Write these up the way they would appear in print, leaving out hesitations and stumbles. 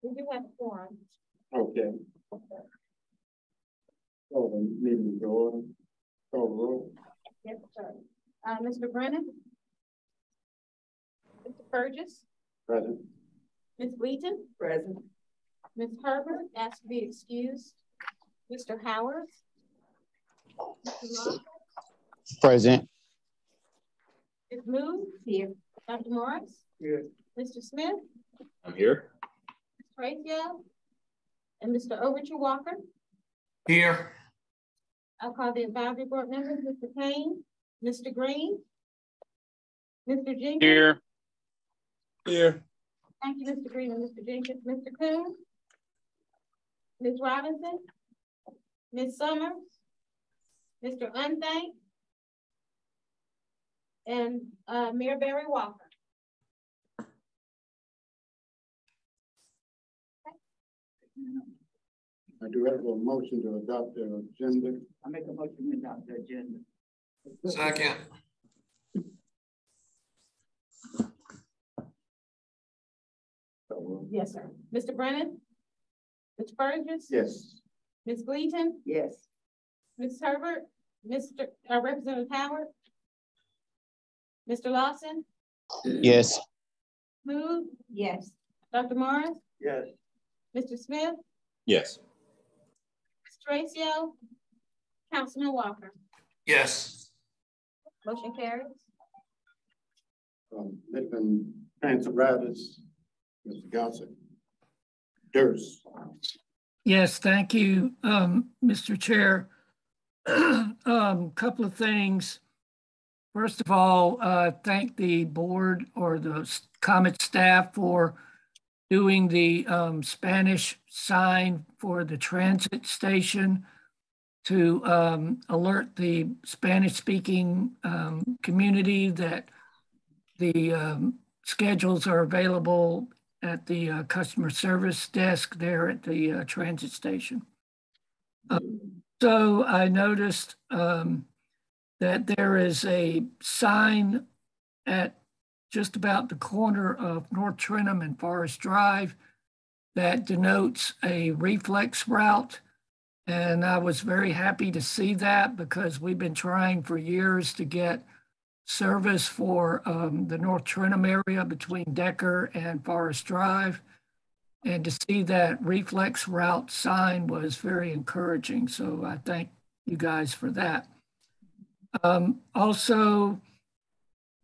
We do have a quorum. Okay. So the meeting is order. Call the roll. Yes, sir. Mr. Brennan? Mr. Burgess? Present. Ms. Wheaton? Present. Ms. Herbert asked to be excused. Mr. Howard? Mr. Lawson? Present. Ms. Moon? Here. Dr. Morris? Here. Mr. Smith? I'm here. Ms. Tracio? And Mr. Overture Walker? Here. I'll call the advisory board members, Mr. Kane, Mr. Green, Mr. Jenkins. Here. Here. Thank you, Mr. Green and Mr. Jenkins. Mr. Coon, Ms. Robinson, Ms. Summers, Mr. Unthank, and Mayor Barry Walker. I do have a motion to adopt the agenda. I make a motion to adopt the agenda. Second. Yes, sir. Mr. Brennan? Mr. Burgess? Yes. Ms. Gleaton? Yes. Ms. Herbert? Mr. Representative Howard? Mr. Lawson? Yes. Mood? Yes. Dr. Morris? Yes. Mr. Smith? Yes. Ms. Tracio? Councilman Walker? Yes. Motion carries. Mr. Panzeratis, Mr. Gossett. Durst. Yes, thank you, Mr. Chair. Couple of things. First of all, thank the board or the Comet staff for doing the Spanish sign for the transit station to alert the Spanish-speaking community that the schedules are available at the customer service desk there at the transit station. So I noticed that there is a sign at just about the corner of North Trentham and Forest Drive that denotes a reflex route. And I was very happy to see that because we've been trying for years to get service for the North Trentham area between Decker and Forest Drive. And to see that reflex route sign was very encouraging. So I thank you guys for that. Also,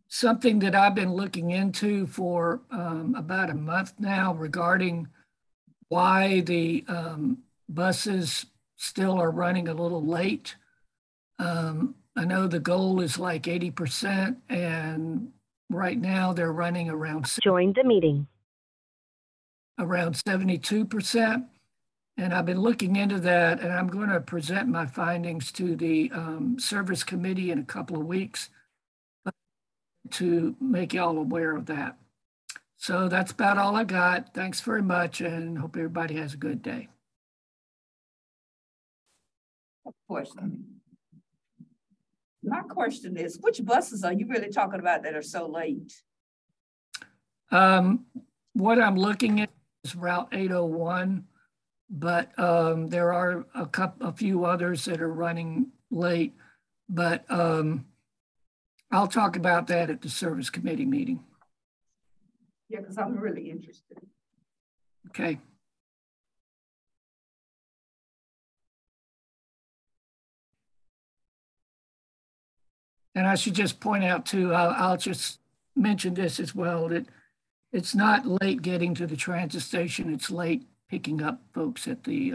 something that I've been looking into for about a month now regarding why the buses still are running a little late. I know the goal is like 80%, and right now they're running around join the meeting around 72%. And I've been looking into that, and I'm going to present my findings to the service committee in a couple of weeks to make y'all aware of that. So that's about all I got. Thanks very much, and hope everybody has a good day. Question. My question is, which buses are you really talking about that are so late? What I'm looking at is Route 801, but there are a few others that are running late, but I'll talk about that at the service committee meeting. Yeah, because I'm really interested. Okay. And I should just point out too, I'll just mention this as well, that it's not late getting to the transit station, it's late picking up folks at the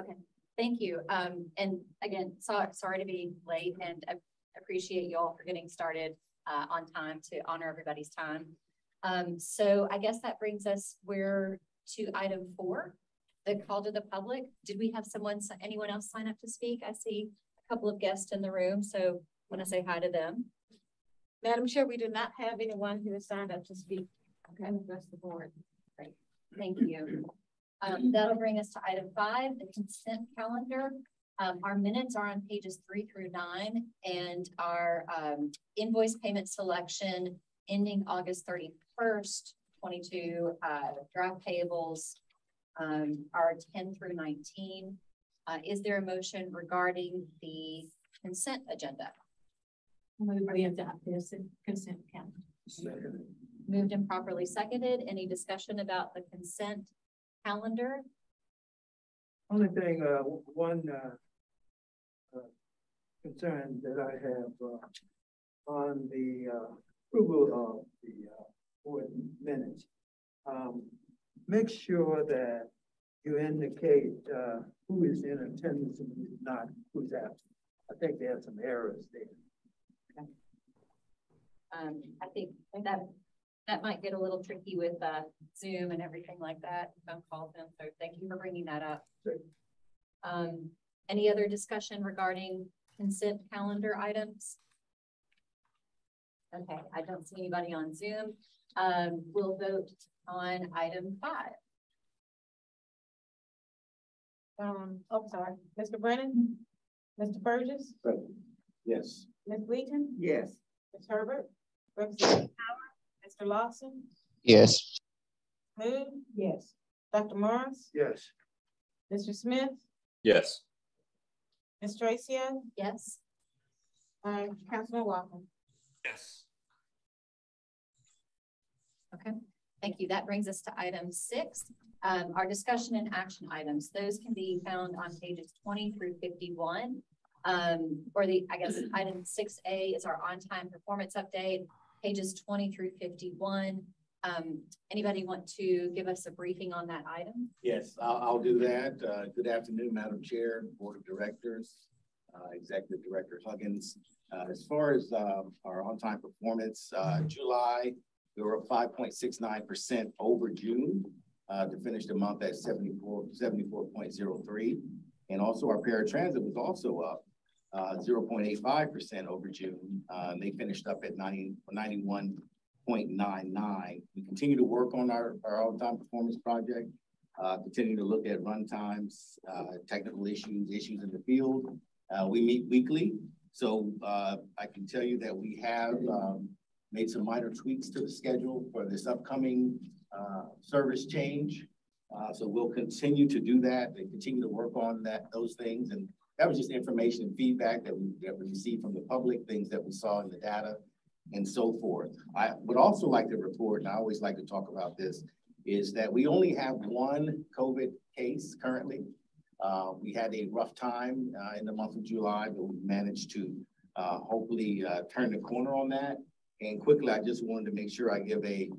Okay, thank you. And again, sorry to be late, and I appreciate you all for getting started on time to honor everybody's time. So I guess that brings us, we're to item 4, the call to the public. Did we have anyone else sign up to speak? I see a couple of guests in the room, so I want to say hi to them. Madam Chair, we do not have anyone who has signed up to speak. Okay, address the board. Great, thank you. That'll bring us to item 5, the consent calendar. Our minutes are on pages 3 through 9, and our invoice payment selection ending August 31st, 22, draft payables are 10 through 19. Is there a motion regarding the consent agenda? We adopt this consent calendar. Moved and properly seconded. Any discussion about the consent calendar? Only thing, one concern that I have on the approval of the board minutes. Make sure that you indicate who is in attendance and who's not, who's absent. I think there are some errors there. I think that might get a little tricky with Zoom and everything like that, phone calls in. So thank you for bringing that up. Sure. Any other discussion regarding consent calendar items? Okay, I don't see anybody on Zoom. We'll vote on item 5. Sorry, Mr. Brennan, Mr. Burgess, Yes. Ms. Wheaton, Yes. Ms. Herbert, Representative Howard, Mr. Lawson, Yes. Mood, Yes. Dr. Morris, Yes. Mr. Smith, Yes. Ms. Tracio, Yes. Councilman Walker. Yes. Okay, thank you. That brings us to item 6, our discussion and action items. Those can be found on pages 20 through 51. I guess item 6A is our on-time performance update, pages 20 through 51. Anybody want to give us a briefing on that item? Yes, I'll do that. Good afternoon, Madam Chair, Board of Directors, Executive Director Huggins. As far as our on-time performance, July, we were 5.69% over June to finish the month at 74.03. And also our paratransit was also up 0.85% over June. They finished up at 91.99. We continue to work on our on-time performance project, continue to look at run times, technical issues in the field. We meet weekly. So I can tell you that we have made some minor tweaks to the schedule for this upcoming service change. So we'll continue to do that and continue to work on those things. And that was just information and feedback that we received from the public, things that we saw in the data and so forth. I would also like to report, and I always like to talk about this, is that we only have one COVID case currently. We had a rough time in the month of July, but we managed to hopefully turn the corner on that. And quickly, I just wanted to make sure I give a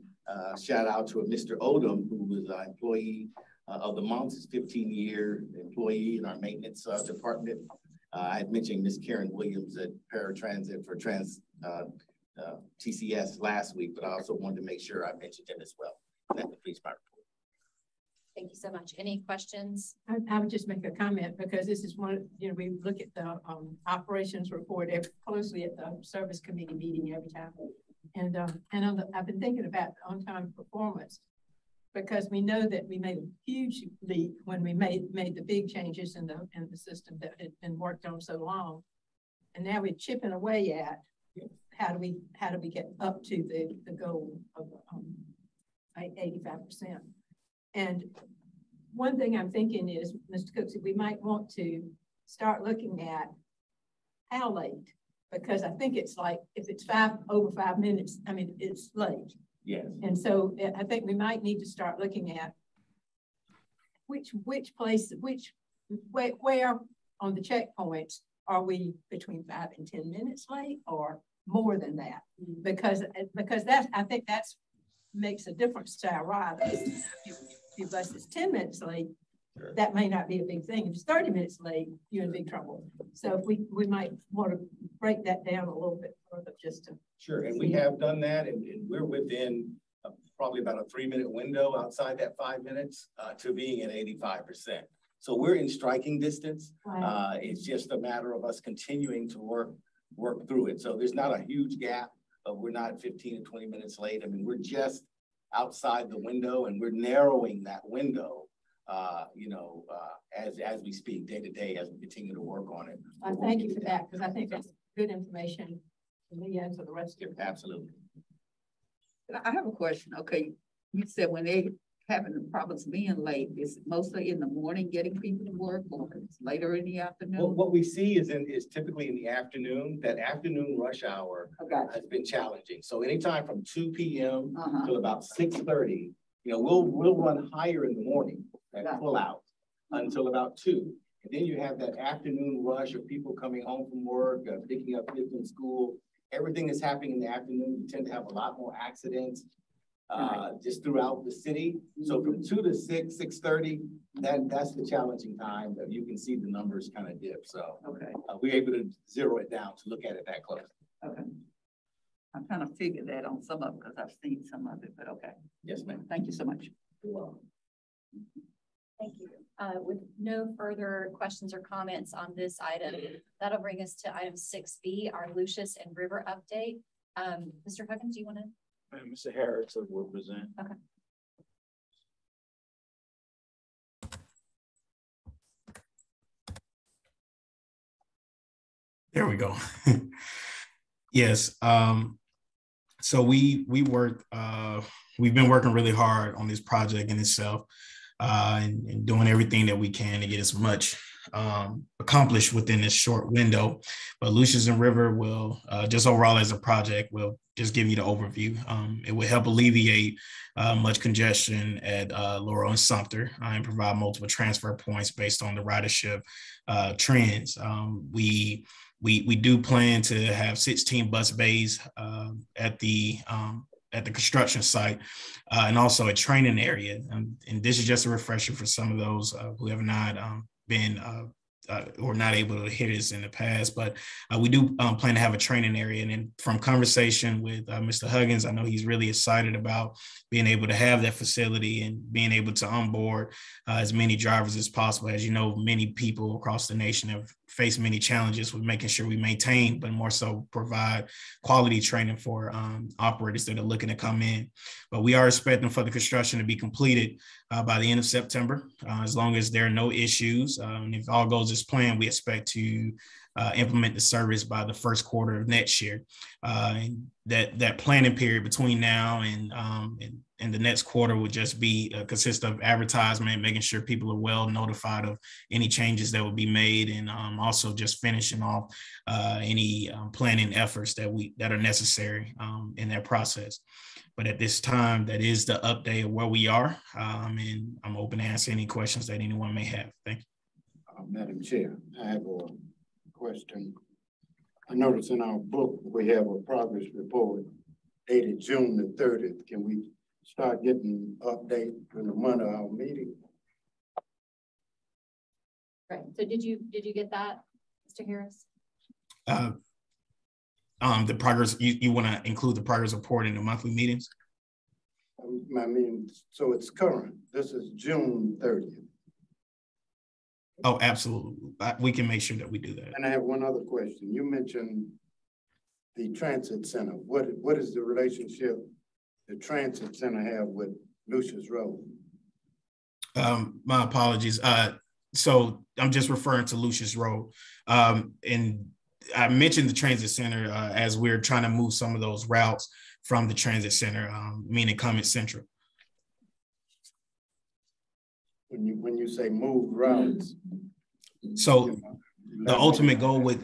shout out to Mr. Odom, who was an employee of the month, 15-year employee in our maintenance department. I had mentioned Ms. Karen Williams at Paratransit for TCS last week, but I also wanted to make sure I mentioned him as well. That completes my report. Thank you so much. Any questions? I would just make a comment because this is one, we look at the operations report closely at the service committee meeting every time. And I've been thinking about on-time performance because we know that we made a huge leap when we made the big changes in the system that had been worked on so long. And now we're chipping away at how do we get up to the goal of 85%. And one thing I'm thinking is, Mr. Cooks, we might want to start looking at how late, because I think it's like, if it's over 5 minutes, I mean, it's late. Yes. And so I think we might need to start looking at which place, where on the checkpoints are we between 5 and 10 minutes late or more than that? Because I think that's makes a difference to our riders. If your bus is 10 minutes late, sure, that may not be a big thing. If it's 30 minutes late, you're in big trouble. So we might want to break that down a little bit further just to. Sure, and we have done that, and we're within probably about a 3-minute window outside that 5 minutes to being at 85%. So we're in striking distance. Right. It's just a matter of us continuing to work through it. So there's not a huge gap. We're not 15 to 20 minutes late. I mean, we're just outside the window and we're narrowing that window as we speak, day to day, as we continue to work on it. I thank you for that, because I think that's good information for me and for the rest of you. Absolutely. I have a question. Okay, you said when they having the problems being late, is it mostly in the morning getting people to work, or it's later in the afternoon? Well, what we see is typically in the afternoon. That afternoon rush hour has been challenging. So anytime from 2 p.m. till about 6:30, we'll run higher in the morning at full out until about 2. And then you have that afternoon rush of people coming home from work, picking up kids from school. Everything is happening in the afternoon. You tend to have a lot more accidents just throughout the city. So from 2 to 6, 6:30, that's the challenging time that you can see the numbers kind of dip. So we're able to zero it down to look at it that close. Okay. I kind of figured that on some of it because I've seen some of it, but okay. Yes, ma'am. Thank you so much. You're welcome. Thank you. With no further questions or comments on this item, that'll bring us to item 6B, our Lucius and River update. Mr. Huggins, do you want to? Mr. Harris will present. Okay. There we go. Yes. So we work, we've been working really hard on this project in itself, and doing everything that we can to get as much accomplished within this short window. But Lucius and River will, just overall as a project, will just give you the overview. It will help alleviate much congestion at Laurel and Sumter, and provide multiple transfer points based on the ridership trends. We do plan to have 16 bus bays at the construction site, and also a training area. And this is just a refresher for some of those who have not been or not able to hear this in the past, but we do plan to have a training area. And then from conversation with Mr. Huggins, I know he's really excited about being able to have that facility and being able to onboard as many drivers as possible. As you know, many people across the nation have faced many challenges with making sure we maintain, but more so provide quality training for operators that are looking to come in. But we are expecting for the construction to be completed by the end of September, as long as there are no issues. And if all goes as planned, we expect to implement the service by the first quarter of next year. And that planning period between now and the next quarter would just be consist of advertisement, making sure people are well notified of any changes that will be made, and also just finishing off any planning efforts that are necessary in that process. But at this time, that is the update of where we are, and I'm open to answer any questions that anyone may have. Thank you. Madam Chair, I have a question. I noticed in our book we have a progress report dated June the 30th. Can we start getting update in the month of our meeting? Right. So did you get that, Mr. Harris? The progress, you want to include the progress report in the monthly meetings? I mean, so it's current. This is June 30th. Oh, absolutely. We can make sure that we do that. And I have one other question. You mentioned the transit center. What is the relationship the transit center have with Lucius Road? My apologies. So I'm just referring to Lucius Road. And I mentioned the transit center as we're trying to move some of those routes from the transit center, meaning Commerce Central. When you say move routes. So the ultimate goal with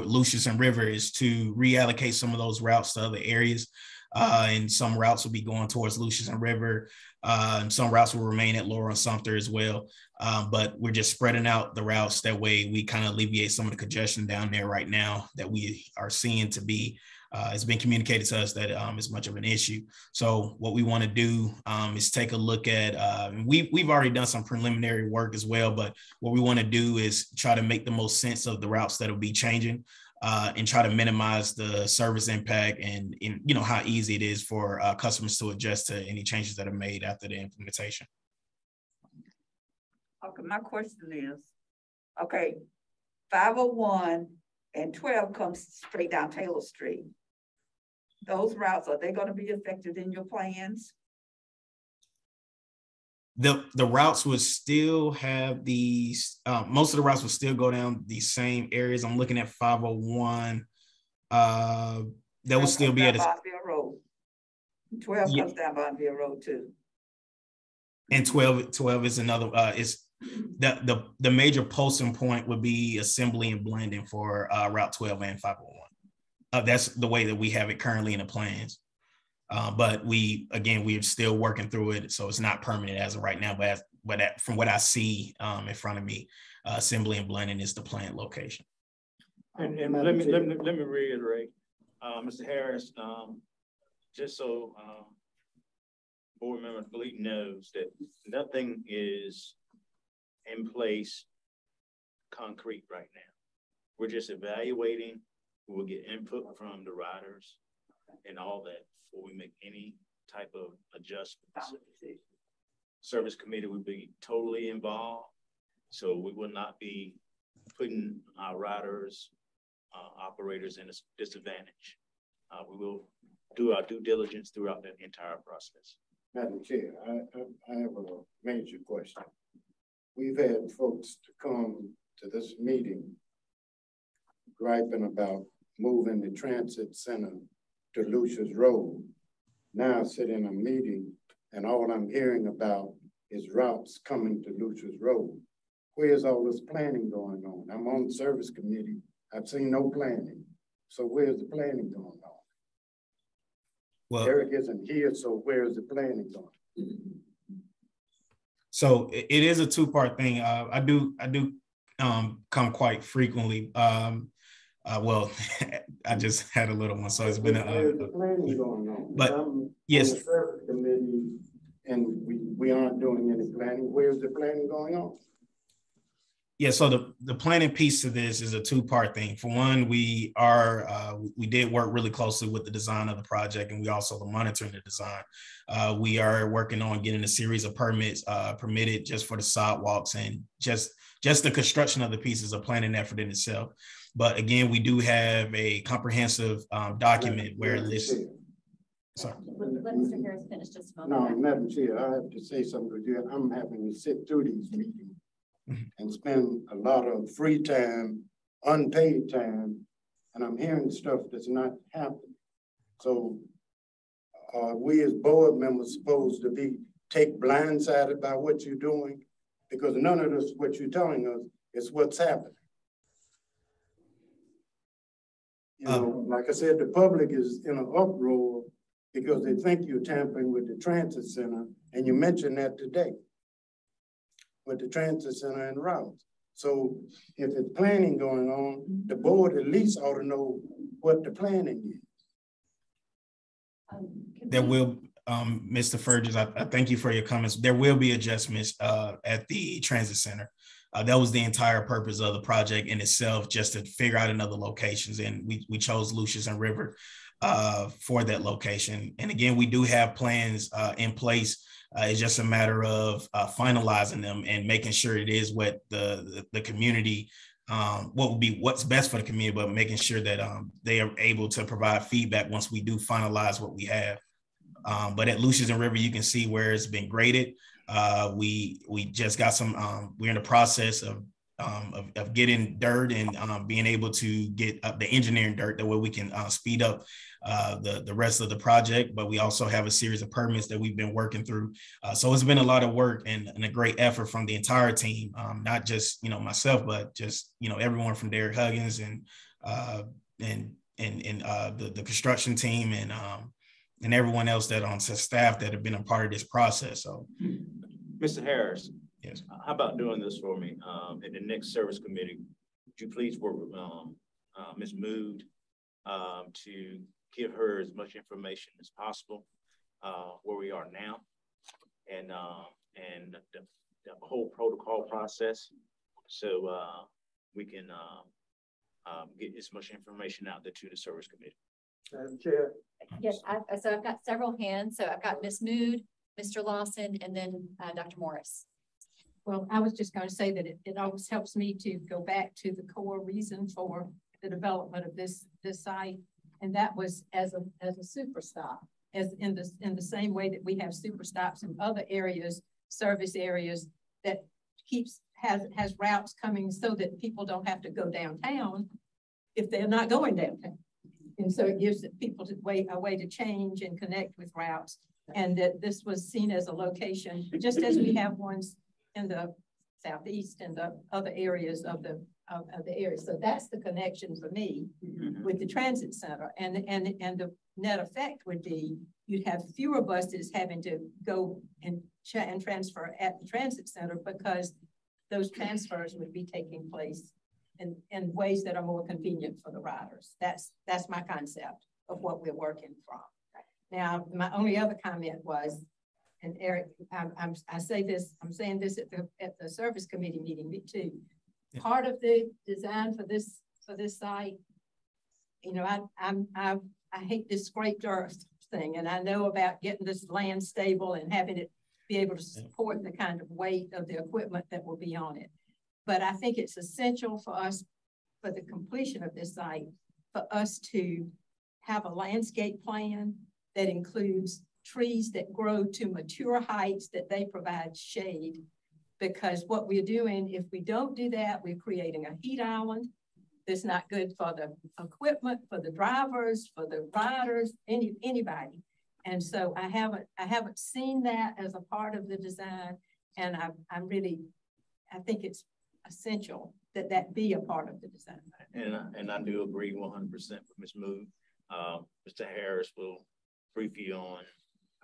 Lucius and River is to reallocate some of those routes to other areas. And some routes will be going towards Lucius and River. And some routes will remain at Laurel and Sumter as well. But we're just spreading out the routes. That way we kind of alleviate some of the congestion down there right now that we are seeing to be, it's been communicated to us that is much of an issue. So what we want to do is take a look at, we've already done some preliminary work as well, but what we want to do is try to make the most sense of the routes that will be changing, and try to minimize the service impact and you know how easy it is for customers to adjust to any changes that are made after the implementation. Okay, my question is, okay, 501 and 12 comes straight down Taylor Street. Those routes, are they going to be affected in your plans? The routes would still have these, most of the routes would still go down these same areas. I'm looking at 501. That will still be at Bonneville Road. 12 comes down Bonneville Road too. And 12 is another, it's the major posting point would be Assembly and Blending for Route 12 and 501. That's the way that we have it currently in the plans. But we're still working through it, so it's not permanent as of right now. But from what I see in front of me, Assembly and Blending is the planned location. And let me reiterate, Mr. Harris, just so board member Fleet knows that nothing is in place concrete right now. We're just evaluating. We'll get input from the riders and all that before we make any type of adjustments. Service committee would be totally involved, so we will not be putting our riders, operators in a disadvantage. We will do our due diligence throughout that entire process. Madam Chair, I have a major question. We've had folks to come to this meeting griping about moving the transit center to Lucius Road. Now I sit in a meeting and all I'm hearing about is routes coming to Lucius Road. Where's all this planning going on? I'm on the service committee. I've seen no planning. So where's the planning going on? Well, Eric isn't here, so where's the planning going? So it is a two-part thing. I do come quite frequently. Well, I just had a little one, so it's been where's the planning going on? But yes, on the service committee, and we aren't doing any planning. Where's the planning going on? Yeah, so the planning piece to this is a two-part thing. For one, we did work really closely with the design of the project, and we also are monitoring the design. We are working on getting a series of permits permitted just for the sidewalks and just the construction of the pieces of planning effort in itself. But again, we do have a comprehensive document where it lists. Sorry. Let Mr. Harris finish just a moment. No, Madam Chair, I have to say something because I'm having to sit through these meetings and spend a lot of free time, unpaid time, and I'm hearing stuff that's not happening. So we as board members supposed to take blindsided by what you're doing, because none of this, what you're telling us, is what's happening. You know, like I said, the public is in an uproar because they think you're tampering with the transit center, and you mentioned that today with the transit center and routes. So if it's planning going on, the board at least ought to know what the planning is. There will, Mr. Fergus, I thank you for your comments. There will be adjustments at the transit center. That was the entire purpose of the project in itself, just to figure out another locations. And we chose Lucius and River for that location. And again, we do have plans in place. It's just a matter of finalizing them and making sure it is what the community, what's best for the community, but making sure that they are able to provide feedback once we do finalize what we have. But at Lucius and River, you can see where it's been graded. We just got some, we're in the process of getting dirt and being able to get the engineering dirt, that way we can speed up the rest of the project. But we also have a series of permits that we've been working through. So it's been a lot of work and a great effort from the entire team, not just, myself, but just, everyone from Derek Huggins and the construction team and everyone else that on staff that have been a part of this process. So, Mr. Harris, yes. How about doing this for me? In the next service committee, would you please work with Ms. Mood to give her as much information as possible where we are now and the whole protocol process, so we can get as much information out there to the service committee. Madam Chair. Yes, so I've got several hands. So I've got Ms. Mood, Mr. Lawson, and then Dr. Morris. Well, I was just going to say that it always helps me to go back to the core reason for the development of this site, and that was as a super stop, as in the same way that we have super stops in other areas service areas that has routes coming so that people don't have to go downtown if they're not going downtown. And so it gives people a way to change and connect with routes. And that this was seen as a location, just as we have ones in the southeast and the other areas of the area. So that's the connection for me with the transit center. And the net effect would be you'd have fewer buses having to go and transfer at the transit center because those transfers would be taking place in ways that are more convenient for the riders. That's my concept of what we're working from. Now, my only other comment was, and Eric, I'm saying this at the service committee meeting too. Yeah. Part of the design for this site, you know, I hate this scraped earth thing, and I know about getting this land stable and having it be able to support the kind of weight of the equipment that will be on it. But I think it's essential for us, for the completion of this site, for us to have a landscape plan that includes trees that grow to mature heights that they provide shade. Because what we're doing, if we don't do that, we're creating a heat island that's not good for the equipment, for the drivers, for the riders, anybody. And so I haven't seen that as a part of the design, and I think it's essential that that be a part of the design. And I do agree 100% with Ms. Mood. Mr. Harris will brief you on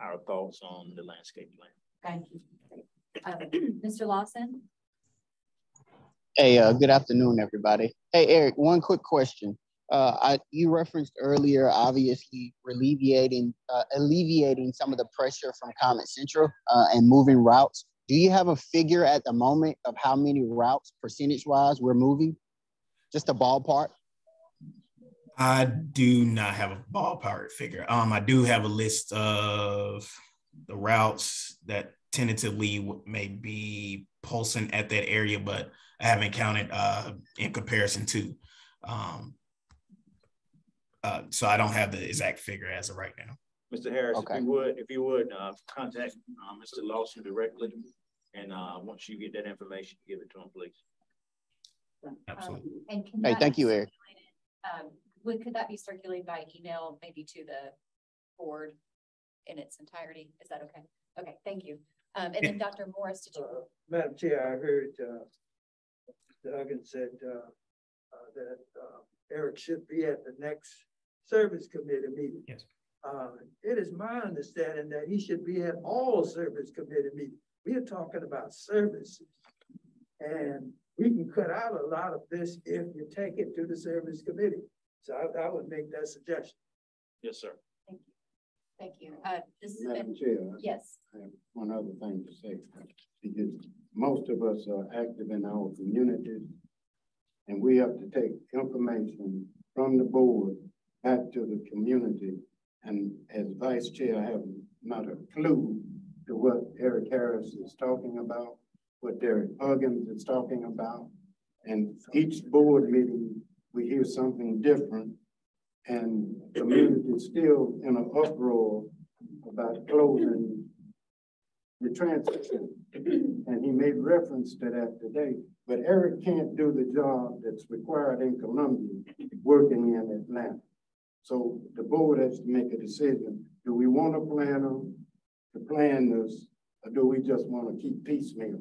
our thoughts on the landscape plan. Thank you. Mr. Lawson? Hey, good afternoon, everybody. Hey, Eric, one quick question. You referenced earlier, obviously, alleviating some of the pressure from Comet Central and moving routes. Do you have a figure at the moment of how many routes, percentage-wise, we're moving? Just a ballpark? I do not have a ballpark figure. I do have a list of the routes that tentatively may be pulsing at that area, but I haven't counted in comparison to. So I don't have the exact figure as of right now. Mr. Harris, okay. if you would contact Mr. Lawson directly, and once you get that information, give it to him, please. Absolutely. And hey, thank you, Eric. Could that be circulated by email, maybe to the board in its entirety? Is that okay? Okay, thank you. And then Dr. Morris, did you? Madam Chair, I heard Mr. Huggins said that Eric should be at the next service committee meeting. Yes. It is my understanding that he should be at all service committee meetings. We are talking about services, and we can cut out a lot of this if you take it to the service committee. So I would make that suggestion. Yes, sir. Thank you. This is Madam Chair, yes. I have one other thing to say, because most of us are active in our communities, and we have to take information from the board back to the community. And as vice chair, I have not a clue to what Eric Harris is talking about, what Derek Huggins is talking about. And each board meeting, we hear something different, and the community is still in an uproar about closing the transit center. And he made reference to that today, but Eric can't do the job that's required in Columbia working in Atlanta. So the board has to make a decision. Do we want a planner to plan this, or do we just want to keep piecemeal?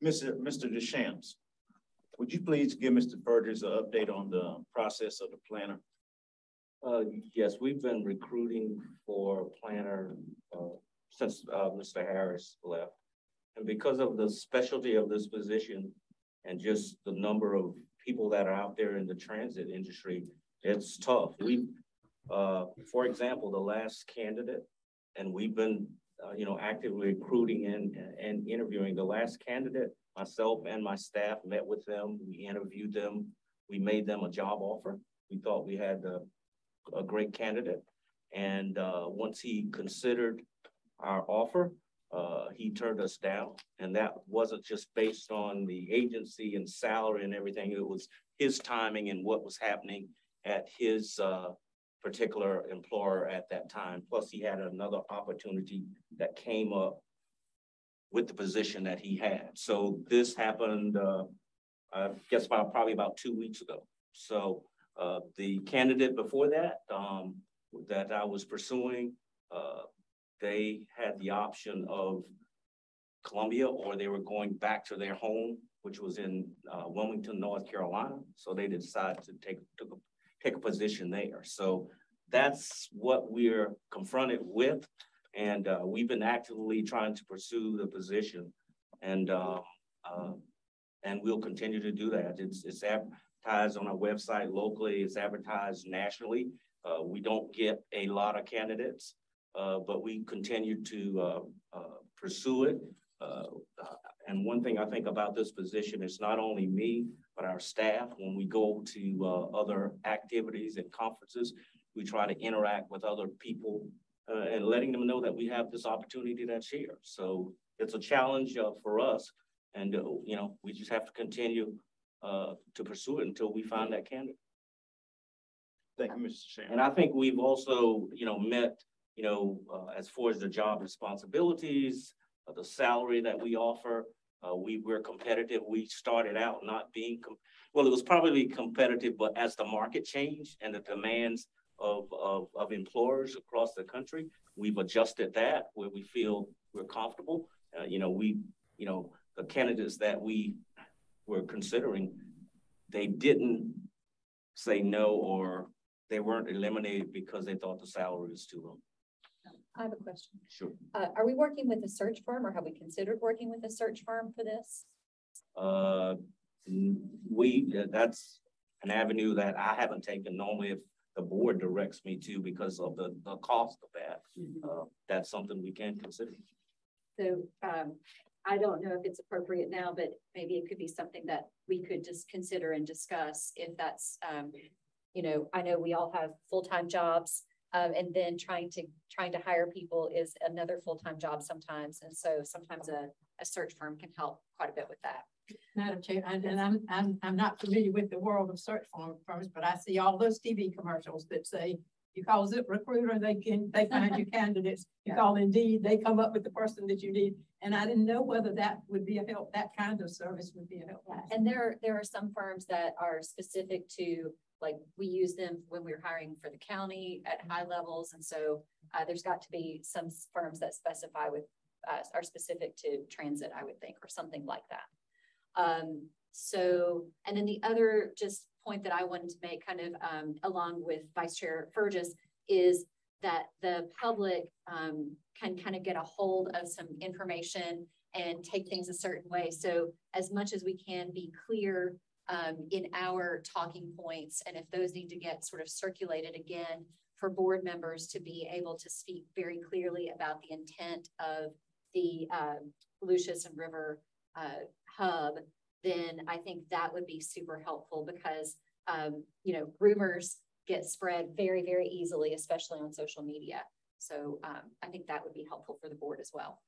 Mr. Deschamps, would you please give Mr. Burgess an update on the process of the planner? Yes, we've been recruiting for a planner since Mr. Harris left. And because of the specialty of this position and just the number of people that are out there in the transit industry, it's tough. For example, the last candidate, and we've been actively recruiting and interviewing the last candidate, myself and my staff met with them, we interviewed them, we made them a job offer. We thought we had a great candidate. And once he considered our offer, he turned us down. And that wasn't just based on the agency and salary and everything. It was his timing and what was happening at his particular employer at that time. Plus he had another opportunity that came up with the position that he had. So this happened, I guess probably about 2 weeks ago. So the candidate before that, that I was pursuing, they had the option of Columbia, or they were going back to their home, which was in Wilmington, North Carolina. So they decided to take a position there. So that's what we're confronted with. And we've been actively trying to pursue the position, and we'll continue to do that. It's advertised on our website locally. It's advertised nationally. We don't get a lot of candidates, but we continue to pursue it. And one thing I think about this position is not only me, but our staff. When we go to other activities and conferences, we try to interact with other people and letting them know that we have this opportunity that's here. So it's a challenge for us, and you know, we just have to continue to pursue it until we find that candidate. Thank you, Mr. Chairman. And I think we've also, you know, met, you know, as far as the job responsibilities, the salary that we offer. We're competitive. We started out not being, well, it was probably competitive, but as the market changed and the demands of employers across the country, we've adjusted that where we feel we're comfortable. You know, the candidates that we were considering, they didn't say no, or they weren't eliminated because they thought the salary was too low. I have a question. Sure. Are we working with a search firm, or have we considered working with a search firm for this? That's an avenue that I haven't taken. Normally, if the board directs me to, because of the cost of that, that's something we can consider. So I don't know if it's appropriate now, but maybe it could be something that we could just consider and discuss if that's, you know, I know we all have full-time jobs, and then trying to hire people is another full-time job sometimes. And so sometimes a search firm can help quite a bit with that. Madam Chair, and I'm not familiar with the world of search firms, but I see all those TV commercials that say, you call ZipRecruiter, they find you candidates. You call Indeed, they come up with the person that you need. And I didn't know whether that would be a help, that kind of service would be a help. And there are some firms that are specific to, like, we use them when we're hiring for the county at high levels. And so there's got to be some firms that specify with are specific to transit, I would think, or something like that. So, and then the other just point that I wanted to make kind of along with Vice Chair Fergus is that the public can kind of get a hold of some information and take things a certain way. So as much as we can be clear in our talking points, and if those need to get sort of circulated again for board members to be able to speak very clearly about the intent of the Lucius and River hub, then I think that would be super helpful, because you know, rumors get spread very, very easily, especially on social media. So I think that would be helpful for the board as well.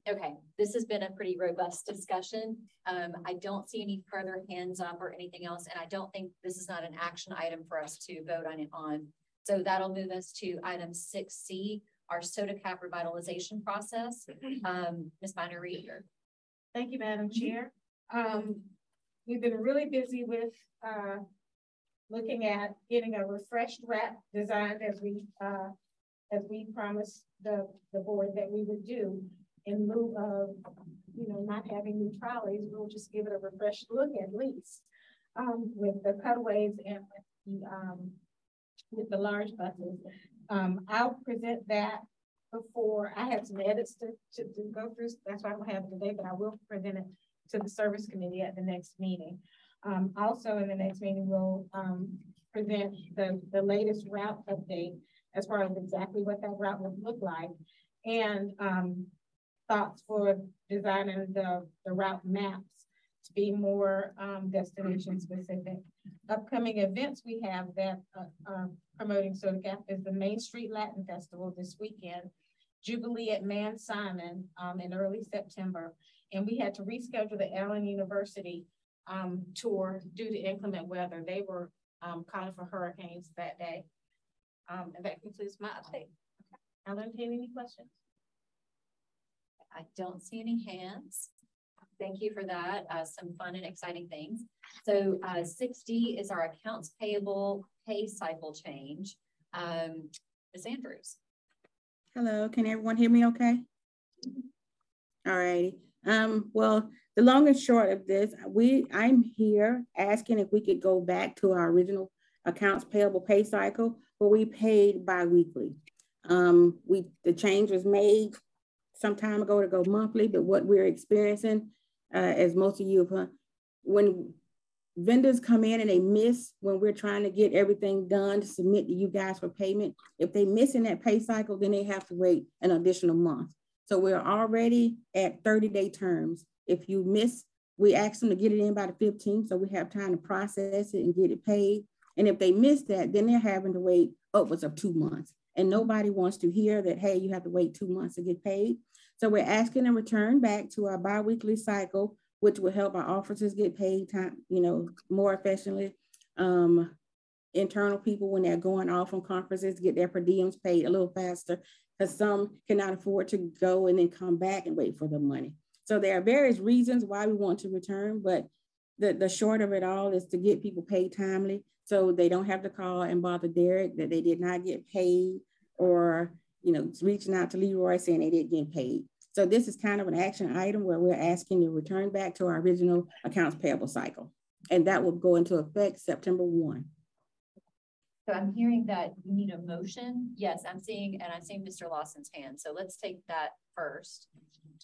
Okay, this has been a pretty robust discussion. I don't see any further hands up or anything else, and I don't think this is not an action item for us to vote on. So that'll move us to item 6C, our soda cap revitalization process. Ms. Minor-Reed. Thank you, Madam Chair. We've been really busy with looking at getting a refreshed wrap designed as we promised the board that we would do, in lieu of, you know, not having new trolleys. We'll just give it a refreshed look at least, with the cutaways and with the large buses. I'll present that before. I have some edits to go through. That's why I don't have it today, but I will present it to the service committee at the next meeting. Also in the next meeting, we'll present the latest route update as far as exactly what that route would look like, and thoughts for designing the route maps to be more destination specific. Upcoming events we have that are promoting Soda Cap is the Main Street Latin Festival this weekend, Jubilee at Man Simon in early September, and we had to reschedule the Allen University tour due to inclement weather. They were calling for hurricanes that day. And that concludes my update. I'll entertain any questions. I don't see any hands. Thank you for that. Some fun and exciting things. So 6D is our accounts payable pay cycle change. Ms. Andrews. Hello, can everyone hear me okay? All righty. Well, the long and short of this, I'm here asking if we could go back to our original accounts payable pay cycle where we paid bi-weekly. The change was made some time ago to go monthly, but what we're experiencing, as most of you have, when vendors come in and they miss when we're trying to get everything done to submit to you guys for payment, if they miss in that pay cycle, then they have to wait an additional month. So we're already at 30-day terms. If you miss, we ask them to get it in by the 15th, so we have time to process it and get it paid. And if they miss that, then they're having to wait upwards of 2 months. And nobody wants to hear that, hey, you have to wait 2 months to get paid. So we're asking them to return back to our biweekly cycle, which will help our officers get paid time, more efficiently. Internal people, when they're going off on conferences, get their per diems paid a little faster, because some cannot afford to go and then come back and wait for the money. So there are various reasons why we want to return, but the short of it all is to get people paid timely, so they don't have to call and bother Derek that they did not get paid, or reaching out to Leroy saying they didn't get paid. So this is kind of an action item where we're asking to return back to our original accounts payable cycle. And that will go into effect September 1. So I'm hearing that you need a motion. Yes, I'm seeing Mr. Lawson's hand. So let's take that first.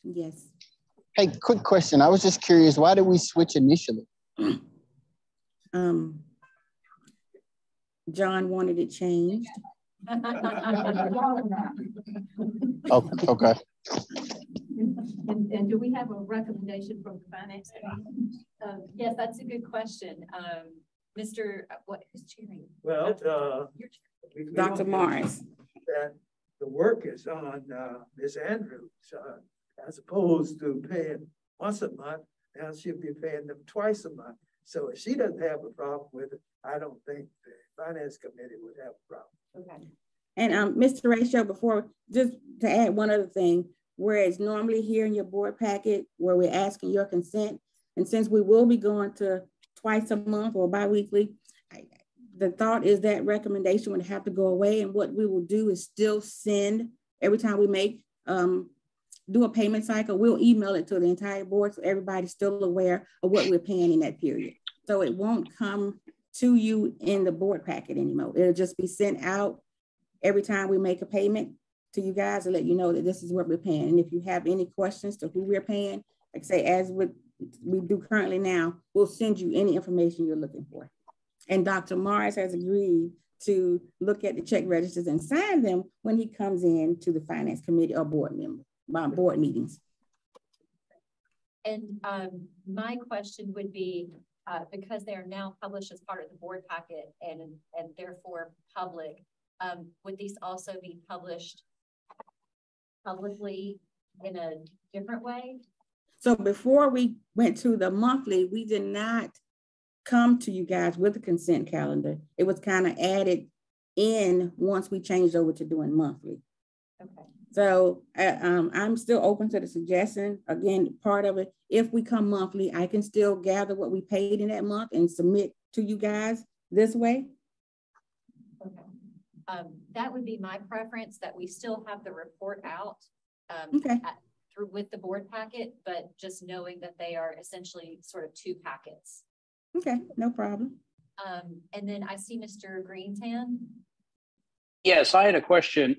Yes. Hey, quick question. I was just curious, why did we switch initially? John wanted it changed. Oh, okay. And do we have a recommendation from the finance committee? Yes, that's a good question. Mr. Who's cheering? Well, Dr. Morris. That the work is on Ms. Andrews, as opposed to paying once a month. Now she'll be paying them twice a month. So if she doesn't have a problem with it, I don't think the finance committee would have a problem. Okay. And Mr. Ratio, before, just to add one other thing, whereas normally here in your board packet where we're asking your consent, and since we will be going to twice a month or bi-weekly, the thought is that recommendation would have to go away, and what we will do is still send, every time we make, do a payment cycle, we'll email it to the entire board so everybody's still aware of what we're paying in that period. So it won't come to you in the board packet anymore. It'll just be sent out every time we make a payment to you guys to let you know that this is what we're paying. And if you have any questions to who we're paying, like say, as we do currently now, we'll send you any information you're looking for. And Dr. Morris has agreed to look at the check registers and sign them when he comes in to the finance committee or board meetings. And my question would be, because they are now published as part of the board packet and therefore public, would these also be published publicly in a different way? So before we went to the monthly, we did not come to you guys with a consent calendar. It was kind of added in once we changed over to doing monthly. Okay. So I'm still open to the suggestion. Again, part of it, if we come monthly, I can still gather what we paid in that month and submit to you guys this way. Okay. That would be my preference, that we still have the report out with the board packet, but just knowing that they are essentially sort of two packets. Okay, no problem. And then I see Mr. Greentan. Yes, I had a question.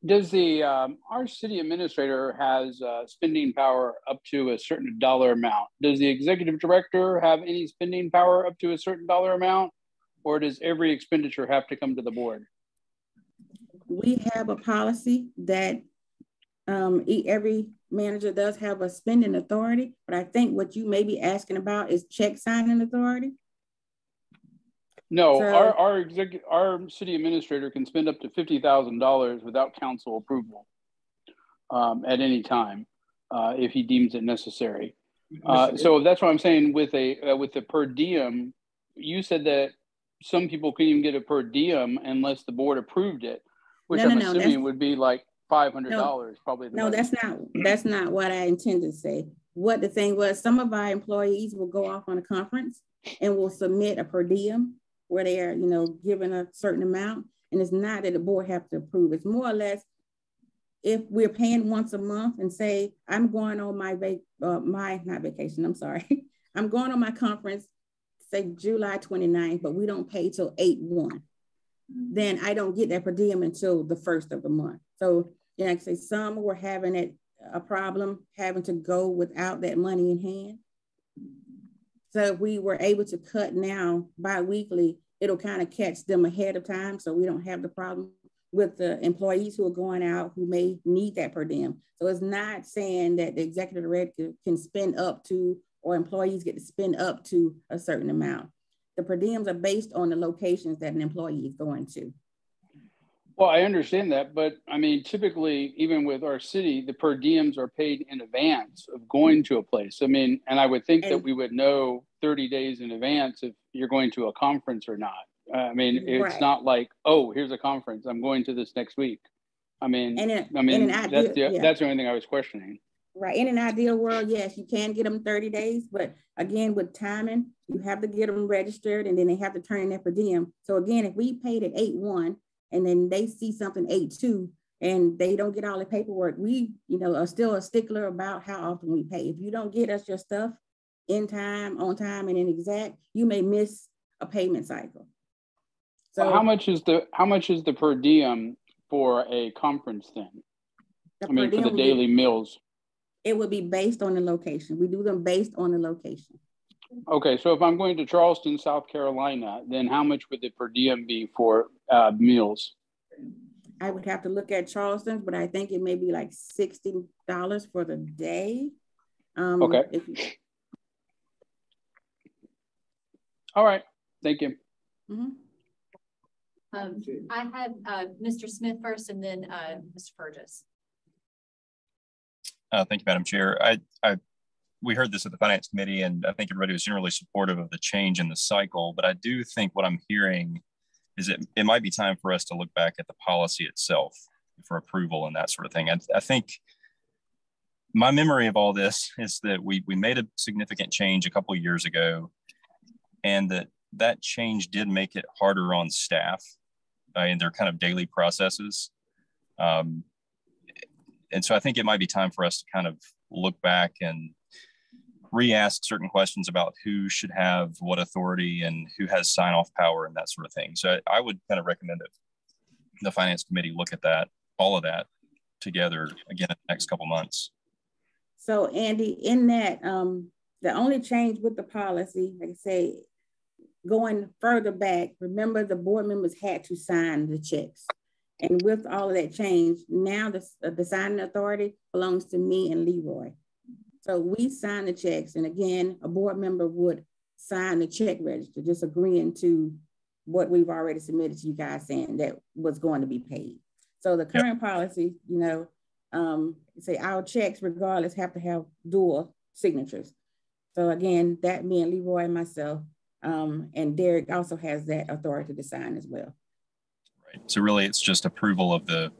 Does our city administrator has spending power up to a certain dollar amount? Does the executive director have any spending power up to a certain dollar amount, or does every expenditure have to come to the board? We have a policy that every manager does have a spending authority, but I think what you may be asking about is check signing authority. No, so, our city administrator can spend up to $50,000 without council approval at any time if he deems it necessary. So that's what I'm saying with the per diem. You said that some people couldn't even get a per diem unless the board approved it, which I'm assuming would be like $500 probably. No, that's not what I intended to say. What the thing was, some of our employees will go off on a conference and will submit a per diem where they are, you know, given a certain amount. And it's not that the board have to approve. It's more or less, if we're paying once a month and say, I'm going on my not vacation, I'm sorry. I'm going on my conference, say July 29th, but we don't pay till 8/1. Then I don't get that per diem until the 1st of the month. So, you know, like I say, some were having a problem having to go without that money in hand. So if we were able to cut now bi-weekly, it'll kind of catch them ahead of time. So we don't have the problem with the employees who are going out who may need that per diem. So it's not saying that the executive director can spend up to, or employees get to spend up to a certain amount. The per diems are based on the locations that an employee is going to. Well, I understand that, but I mean, typically, even with our city, the per diems are paid in advance of going to a place. I mean, and I would think that we would know 30 days in advance if you're going to a conference or not. I mean, it's not like, oh, here's a conference, I'm going to this next week. I mean, that's the only thing I was questioning. Right. In an ideal world, yes, you can get them 30 days, but again, with timing, you have to get them registered and then they have to turn in their per diem. So again, if we paid at 8/1 and then they see something 8/2 and they don't get all the paperwork, we, you know, are still a stickler about how often we pay. If you don't get us your stuff in time, on time, and in exact, you may miss a payment cycle. So well, how much is the per diem for a conference then? I mean, for the daily meals. It would be based on the location. We do them based on the location. Okay, so if I'm going to Charleston, South Carolina, then how much would the per diem be for meals? I would have to look at Charleston, but I think it may be like $60 for the day. Okay. All right, thank you. Mm-hmm. I had Mr. Smith first and then Mr. Burgess. Thank you, Madam Chair. We heard this at the Finance Committee, and I think everybody was generally supportive of the change in the cycle, but I do think what I'm hearing is it might be time for us to look back at the policy itself for approval and that sort of thing. I think my memory of all this is that we made a significant change a couple of years ago, and that change did make it harder on staff in their kind of daily processes. And so I think it might be time for us to kind of look back and re-ask certain questions about who should have what authority and who has sign-off power and that sort of thing. So I would kind of recommend that the Finance Committee look at that, all of that together again in the next couple months. So Andy, in that, the only change with the policy, like I say, going further back, remember the board members had to sign the checks. And with all of that change, now the signing authority belongs to me and Leroy. So we sign the checks. And again, a board member would sign the check register, just agreeing to what we've already submitted to you guys saying that was going to be paid. So the current policy, you know, say our checks regardless have to have dual signatures. So again, that me and Leroy and myself, and Derek also has that authority to sign as well. Right. So really it's just approval of the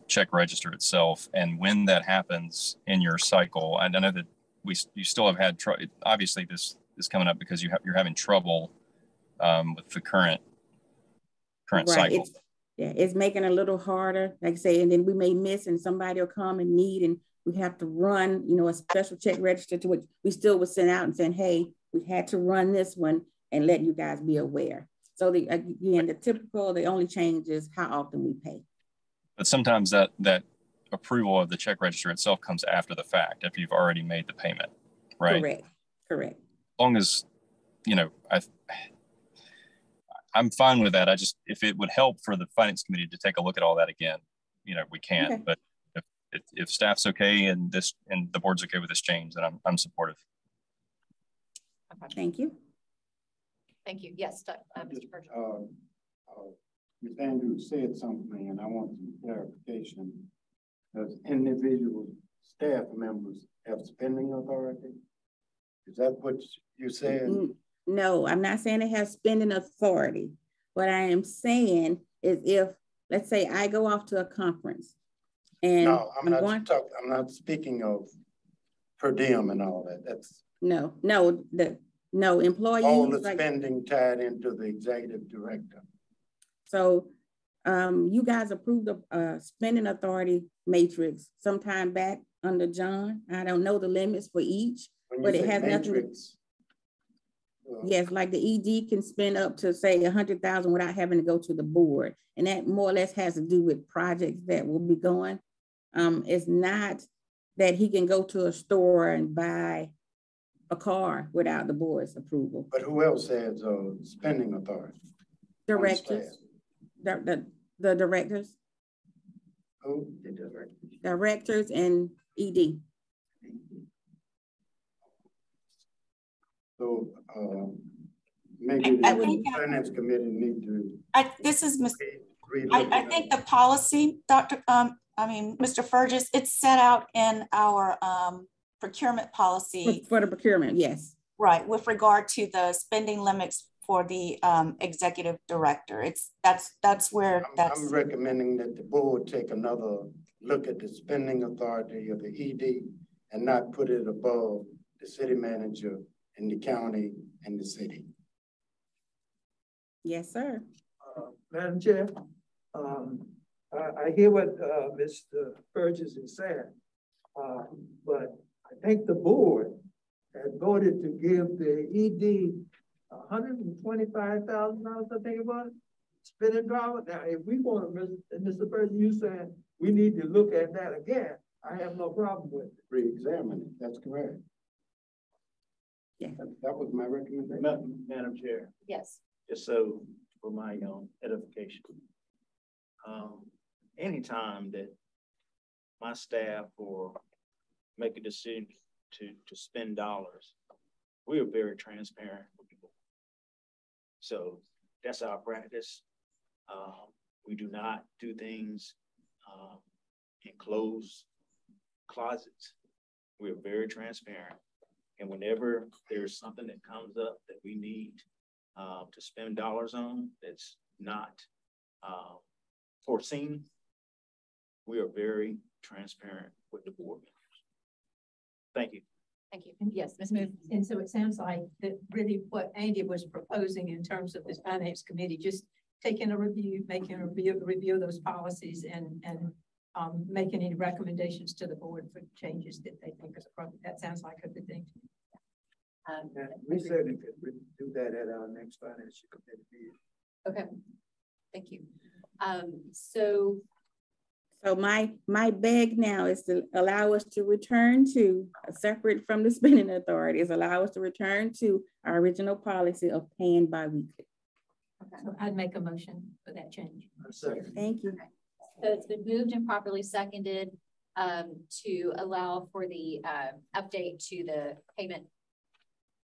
check register itself. And when that happens in your cycle, and I know that you still have had trouble. Obviously this is coming up because you're having trouble with the current cycle. It's making it a little harder, like I say, and then we may miss and somebody will come and need, and we have to run, you know, a special check register to which we still would send out and saying, hey, we had to run this one and let you guys be aware. So the only change is how often we pay. But sometimes that approval of the check register itself comes after the fact, after you've already made the payment, right? Correct. As long as, you know, I'm fine with that. If it would help for the Finance Committee to take a look at all that again, you know, we can. Okay. But if staff's okay and the board's okay with this change, then I'm supportive. Okay. Thank you. Thank you. Yes, Mr. Burgess. Ms. Andrews said something, and I want some clarification. Does individual staff members have spending authority? Is that what you're saying? No, I'm not saying they have spending authority. What I am saying is if, let's say I go off to a conference And no, I'm not speaking of per diem and all that. That's no employees. All the spending tied into the executive director. So you guys approved a spending authority matrix sometime back under John. I don't know the limits for each, but it has nothing. Yes, like the ED can spend up to say 100,000 without having to go to the board. And that more or less has to do with projects that will be going. It's not that he can go to a store and buy a car without the board's approval. But who else has spending authority? Directors. The directors. Who? The directors. Directors and ED. So maybe the finance committee need to. This is Ms. I think the policy, Mr. Fergus, it's set out in our procurement policy. For the procurement, yes. Right, with regard to the spending limits for the executive director. That's where I'm recommending that the board take another look at the spending authority of the ED and not put it above the city manager in the county and the city. Yes, sir. Madam Chair, I hear what Mr. Burgess is saying, but I think the board had voted to give the ED $125,000, I think about it, spending power. Now, if we want to, Mr. Burgess, you saying we need to look at that again, I have no problem with it. Re-examine it, that's correct. Yeah. That was my recommendation. Madam Chair. Yes. Just so for my edification. Anytime that my staff or make a decision to spend dollars, we are very transparent with people. So that's our practice. We do not do things in closed closets. We are very transparent. And whenever there's something that comes up that we need to spend dollars on that's not foreseen, we are very transparent with the board members. Thank you. Thank you. Yes, Ms. Moon. And so it sounds like that really what Andy was proposing in terms of this finance committee, just taking a review, making a review of those policies and making any recommendations to the board for changes that they think is appropriate. That sounds like a good thing. We certainly could do that at our next financial committee meeting. Okay, thank you. So my beg now is to allow us to return to, separate from the spending authority, is allow us to return to our original policy of paying bi-weekly. Okay. So I'd make a motion for that change. Thank you. Okay. So it's been moved and properly seconded to allow for the update to the payment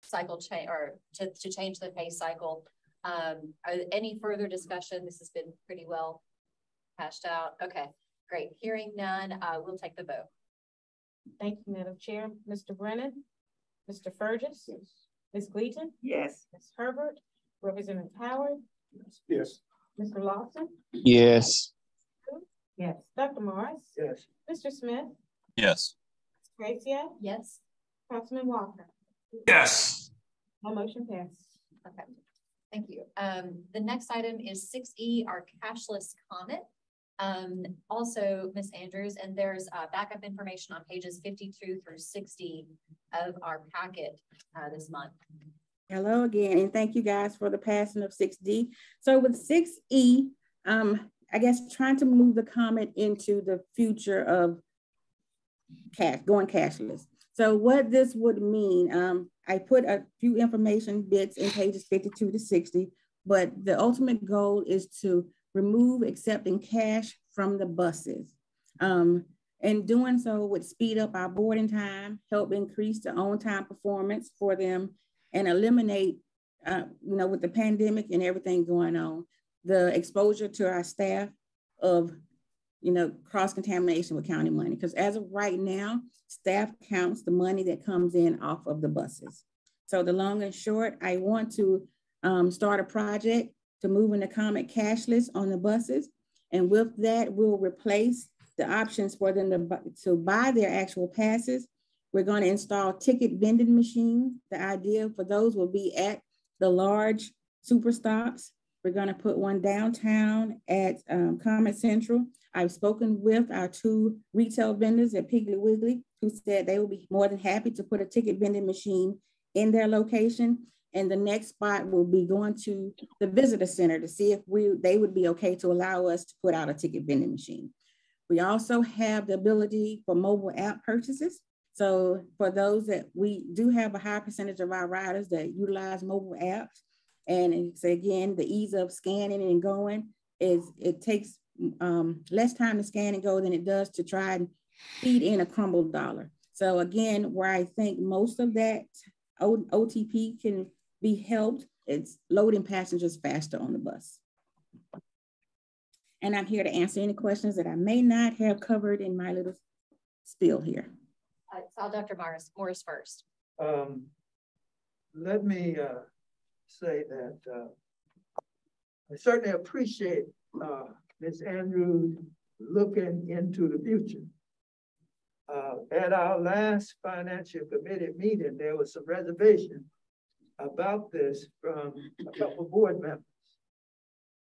cycle change, or to change the pay cycle. Are there any further discussion? This has been pretty well hashed out. Okay, great. Hearing none, we'll take the vote. Thank you, Madam Chair. Mr. Brennan, Mr. Fergus, yes. Ms. Gleaton, yes. Ms. Herbert, Representative Howard, yes. Mr. Lawson, Yes. yes. Dr. Morris, yes. Mr. Smith, Yes. Ms. Gracia, Yes. Councilman Walker. Yes. My motion passed. Okay, thank you. The next item is 6E, our cashless comment. Also, Ms. Andrews, and there's backup information on pages 52 through 60 of our packet this month. Hello again, and thank you guys for the passing of 6D. So with 6E, I guess trying to move the comment into the future of going cashless. So what this would mean, I put a few information bits in pages 52 to 60, but the ultimate goal is to remove accepting cash from the buses. And doing so would speed up our boarding time, help increase the on-time performance for them, and eliminate, with the pandemic and everything going on, the exposure to our staff of, cross-contamination with county money. Because as of right now, staff counts the money that comes in off of the buses. So the long and short, I want to start a project to move in the comment cashless on the buses. And with that, we'll replace the options for them to buy their actual passes. We're going to install ticket vending machines. The idea for those will be at the large super stops. We're going to put one downtown at Commerce Central. I've spoken with our 2 retail vendors at Piggly Wiggly who said they will be more than happy to put a ticket vending machine in their location. And the next spot will be going to the visitor center to see if they would be okay to allow us to put out a ticket vending machine. We also have the ability for mobile app purchases. So for those that we do have a high percentage of our riders that utilize mobile apps. And it's, again, the ease of scanning and going is it takes less time to scan and go than it does to try and feed in a crumbled dollar. So again, where I think most of that OTP can be helped, it's loading passengers faster on the bus. And I'm here to answer any questions that I may not have covered in my little spiel here. I'll Dr. Morris first. Let me say that I certainly appreciate Ms. Andrews looking into the future. At our last financial committee meeting, there was some reservation about this from a couple of board members.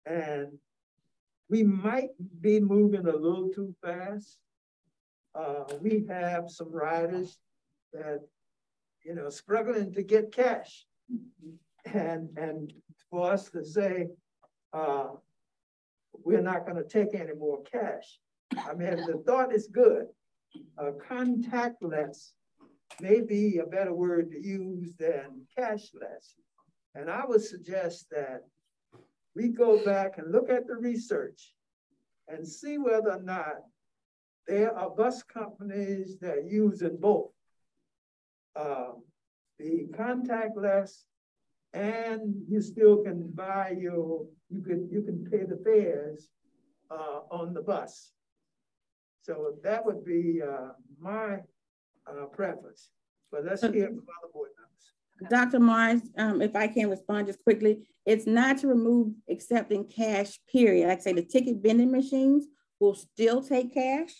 And we might be moving a little too fast. We have some riders that, you know, struggling to get cash. And for us to say, we're not going to take any more cash. I mean, the thought is good. Contactless may be a better word to use than cashless. And I would suggest that we go back and look at the research and see whether or not there are bus companies that are using both the contactless, and you still can buy you can pay the fares on the bus. So that would be my preference. But let's hear from other board members. Dr. Morris, if I can respond just quickly, it's not to remove accepting cash, period. Like I say, the ticket vending machines will still take cash,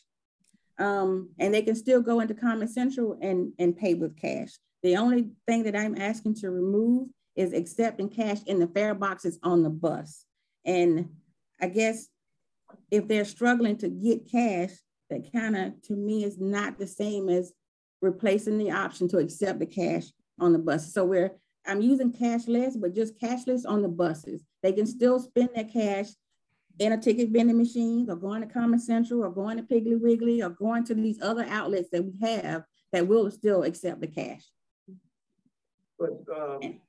and they can still go into Commerce Central and pay with cash. The only thing that I'm asking to remove is accepting cash in the fare boxes on the bus. And I guess if they're struggling to get cash, that kind of, to me, is not the same as replacing the option to accept the cash on the bus. So I'm using cashless, but just cashless on the buses. They can still spend their cash in a ticket vending machine or going to Commerce Central or going to Piggly Wiggly or going to these other outlets that we have that will still accept the cash. But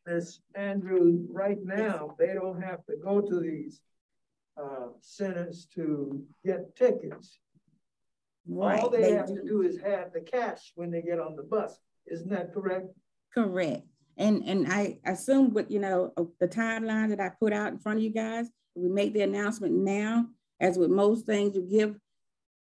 Ms. Andrews, right now, they don't have to go to these centers to get tickets. Right. All they have to do is have the cash when they get on the bus. Isn't that correct? Correct. And I assume with, you know, the timeline that I put out in front of you guys, we make the announcement now. As with most things, you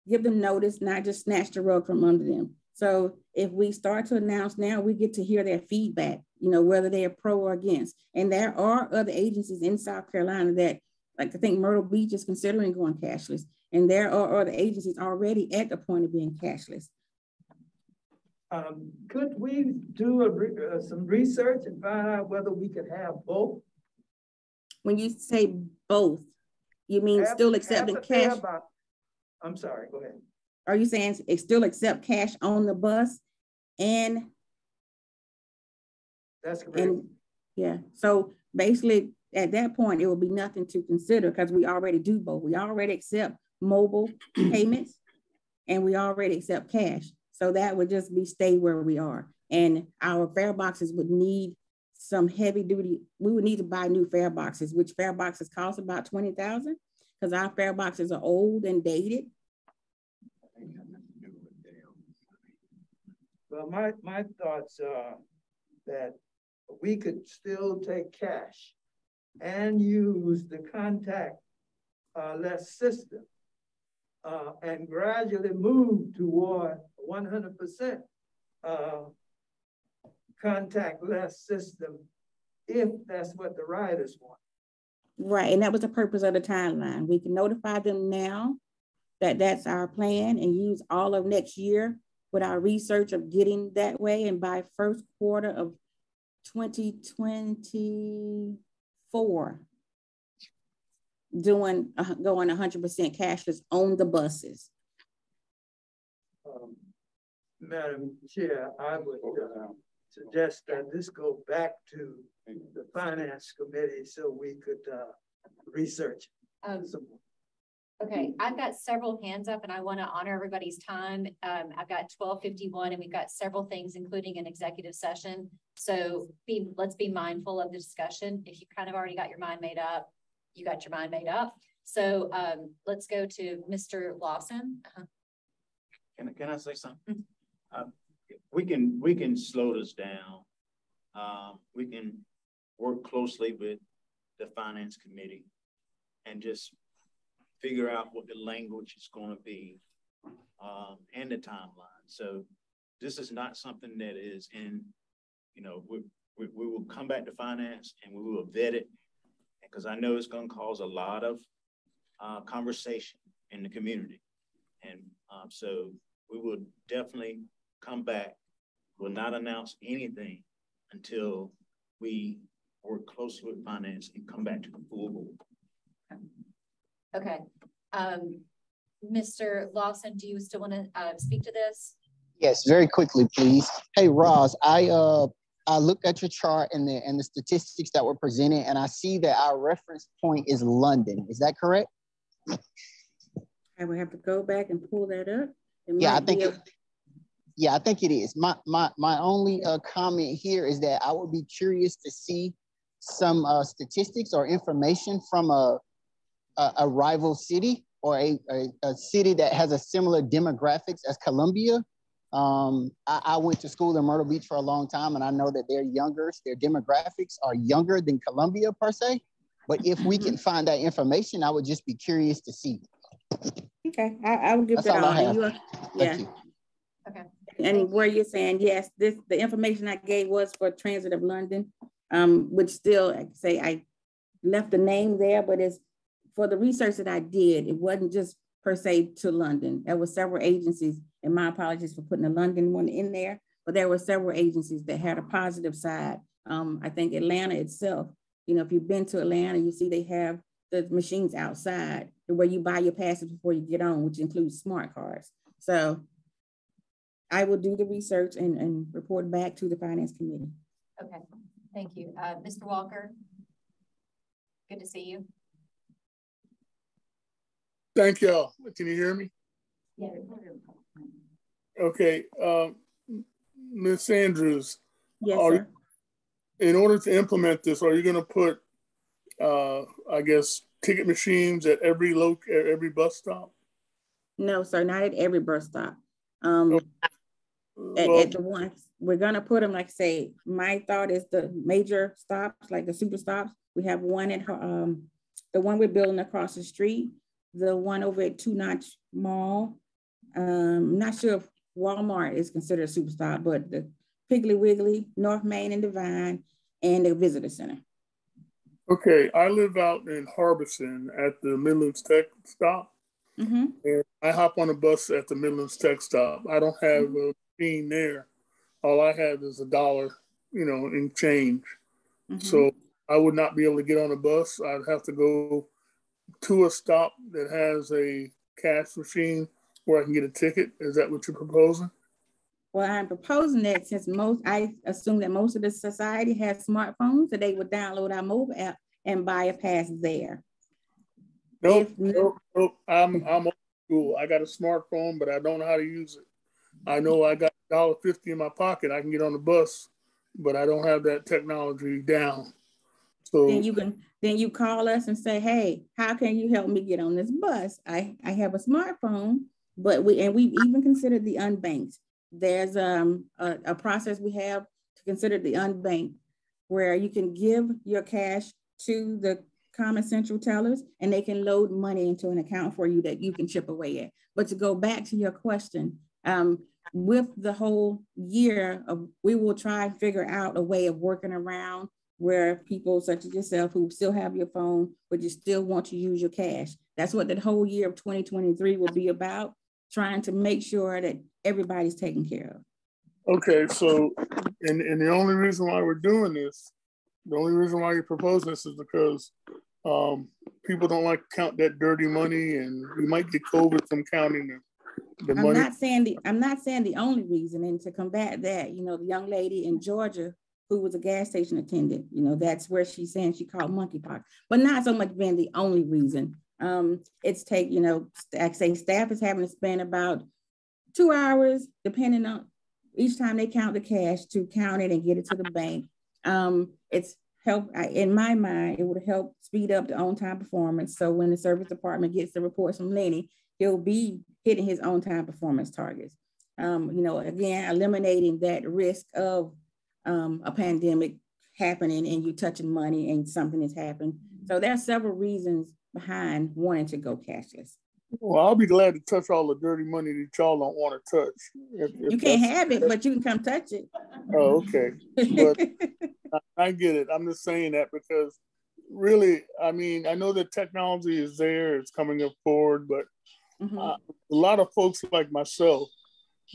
give them notice, not just snatch the rug from under them. So if we start to announce now, we get to hear their feedback, you know, whether they are pro or against. And there are other agencies in South Carolina that, like I think Myrtle Beach is considering going cashless. And there are other agencies already at the point of being cashless. Could we do some research and find out whether we could have both? When you say both, you mean still accepting cash? I'm sorry, go ahead. Are you saying still accept cash on the bus? And that's correct. And, yeah, so basically at that point, it will be nothing to consider because we already do both. We already accept mobile payments and we already accept cash. So that would just be stay where we are. And our fare boxes would need some heavy duty. We would need to buy new fare boxes, which fare boxes cost about $20,000 because our fare boxes are old and dated. Well, my thoughts are that we could still take cash and use the contactless system and gradually move toward 100% contactless system if that's what the riders want. Right, and that was the purpose of the timeline. We can notify them now that's our plan, and use all of next year with our research of getting that way. And by first quarter of 2024, going 100% cashless on the buses. Madam Chair, I would suggest that this go back to the Finance Committee so we could research some more. Okay, I've got several hands up and I want to honor everybody's time. I've got 12:51 and we've got several things, including an executive session. So let's be mindful of the discussion. If you kind of already got your mind made up, you got your mind made up. So let's go to Mr. Lawson. Can I say something? We can slow this down. We can work closely with the Finance Committee and just figure out what the language is going to be and the timeline. So this is not something that is in, you know, we will come back to finance and we will vet it, because I know it's going to cause a lot of conversation in the community. And so we will definitely come back. We'll not announce anything until we work closely with finance and come back to the full board. Okay. Mr. Lawson, do you still want to speak to this? Yes, very quickly, please. Hey, Roz, I looked at your chart and the statistics that were presented, and I see that our reference point is London. Is that correct? I would have to go back and pull that up. Yeah, I think yeah, I think it is. My only comment here is that I would be curious to see some statistics or information from a rival city or a city that has a similar demographics as Columbia. I went to school in Myrtle Beach for a long time, and I know that their demographics are younger than Columbia per se. But if we can find that information, I would just be curious to see. Okay, I will give that on. Yeah. Okay. And where you're saying, yes, the information I gave was for Transit of London, which still, I say I left the name there, but it's for the research that I did. It wasn't just per se to London. There were several agencies, and my apologies for putting the London one in there, but there were several agencies that had a positive side. I think Atlanta itself, you know, if you've been to Atlanta, you see they have the machines outside where you buy your passes before you get on, which includes smart cards. So I will do the research and report back to the Finance Committee. Okay, thank you. Mr. Walker, good to see you. Thank y'all. Can you hear me? Yeah. Okay, Ms. Andrews. Yes, sir. In order to implement this, are you going to put, I guess, ticket machines at every bus stop? No, sir, not at every bus stop. At the ones we're gonna put them, like I say, my thought is the major stops, like the super stops. We have one at the one we're building across the street, the one over at Two Notch Mall. I'm not sure if Walmart is considered a super stop, but the Piggly Wiggly, North Main and Divine, and the Visitor Center. Okay, I live out in Harbison at the Midlands Tech stop. Mm-hmm. And I hop on a bus at the Midlands Tech stop. I don't have a machine there. All I have is $1, you know, in change. Mm-hmm. So I would not be able to get on a bus. I'd have to go to a stop that has a cash machine where I can get a ticket. Is that what you're proposing? Well, I'm proposing that since I assume that most of the society has smartphones, that they would download our mobile app and buy a pass there. Nope. I'm old school. I got a smartphone, but I don't know how to use it. I know I got $1.50 in my pocket. I can get on the bus, but I don't have that technology down. So then you call us and say, hey, how can you help me get on this bus? I have a smartphone, but we've even considered the unbanked. There's a process we have to consider the unbanked, where you can give your cash to the Common Central tellers and they can load money into an account for you that you can chip away at. But to go back to your question, with the whole year, we will try and figure out a way of working around where people such as yourself who still have your phone, but you still want to use your cash. That's what the whole year of 2023 will be about, trying to make sure that everybody's taken care of. Okay, so, and the only reason why we're doing this, the only reason why you're proposing this is because people don't like to count that dirty money, and we might get COVID from counting the money. I'm not saying the only reason, and to combat that, you know, the young lady in Georgia who was a gas station attendant, you know, that's where she's saying she caught monkeypox, but not so much being the only reason. It's you know, I say staff is having to spend about 2 hours, depending on each time they count the cash, to count it and get it to the bank. It's help, in my mind, it would help speed up the on-time performance. So when the service department gets the reports from Lenny, he'll be hitting his on-time performance targets. You know, again, eliminating that risk of a pandemic happening and you touching money and something has happened. So there are several reasons behind wanting to go cashless. Well, I'll be glad to touch all the dirty money that y'all don't want to touch. If you can't have it, but you can come touch it. Oh, okay. But I get it. I'm just saying that because really, I mean, I know that technology is there, it's coming up forward, but a lot of folks like myself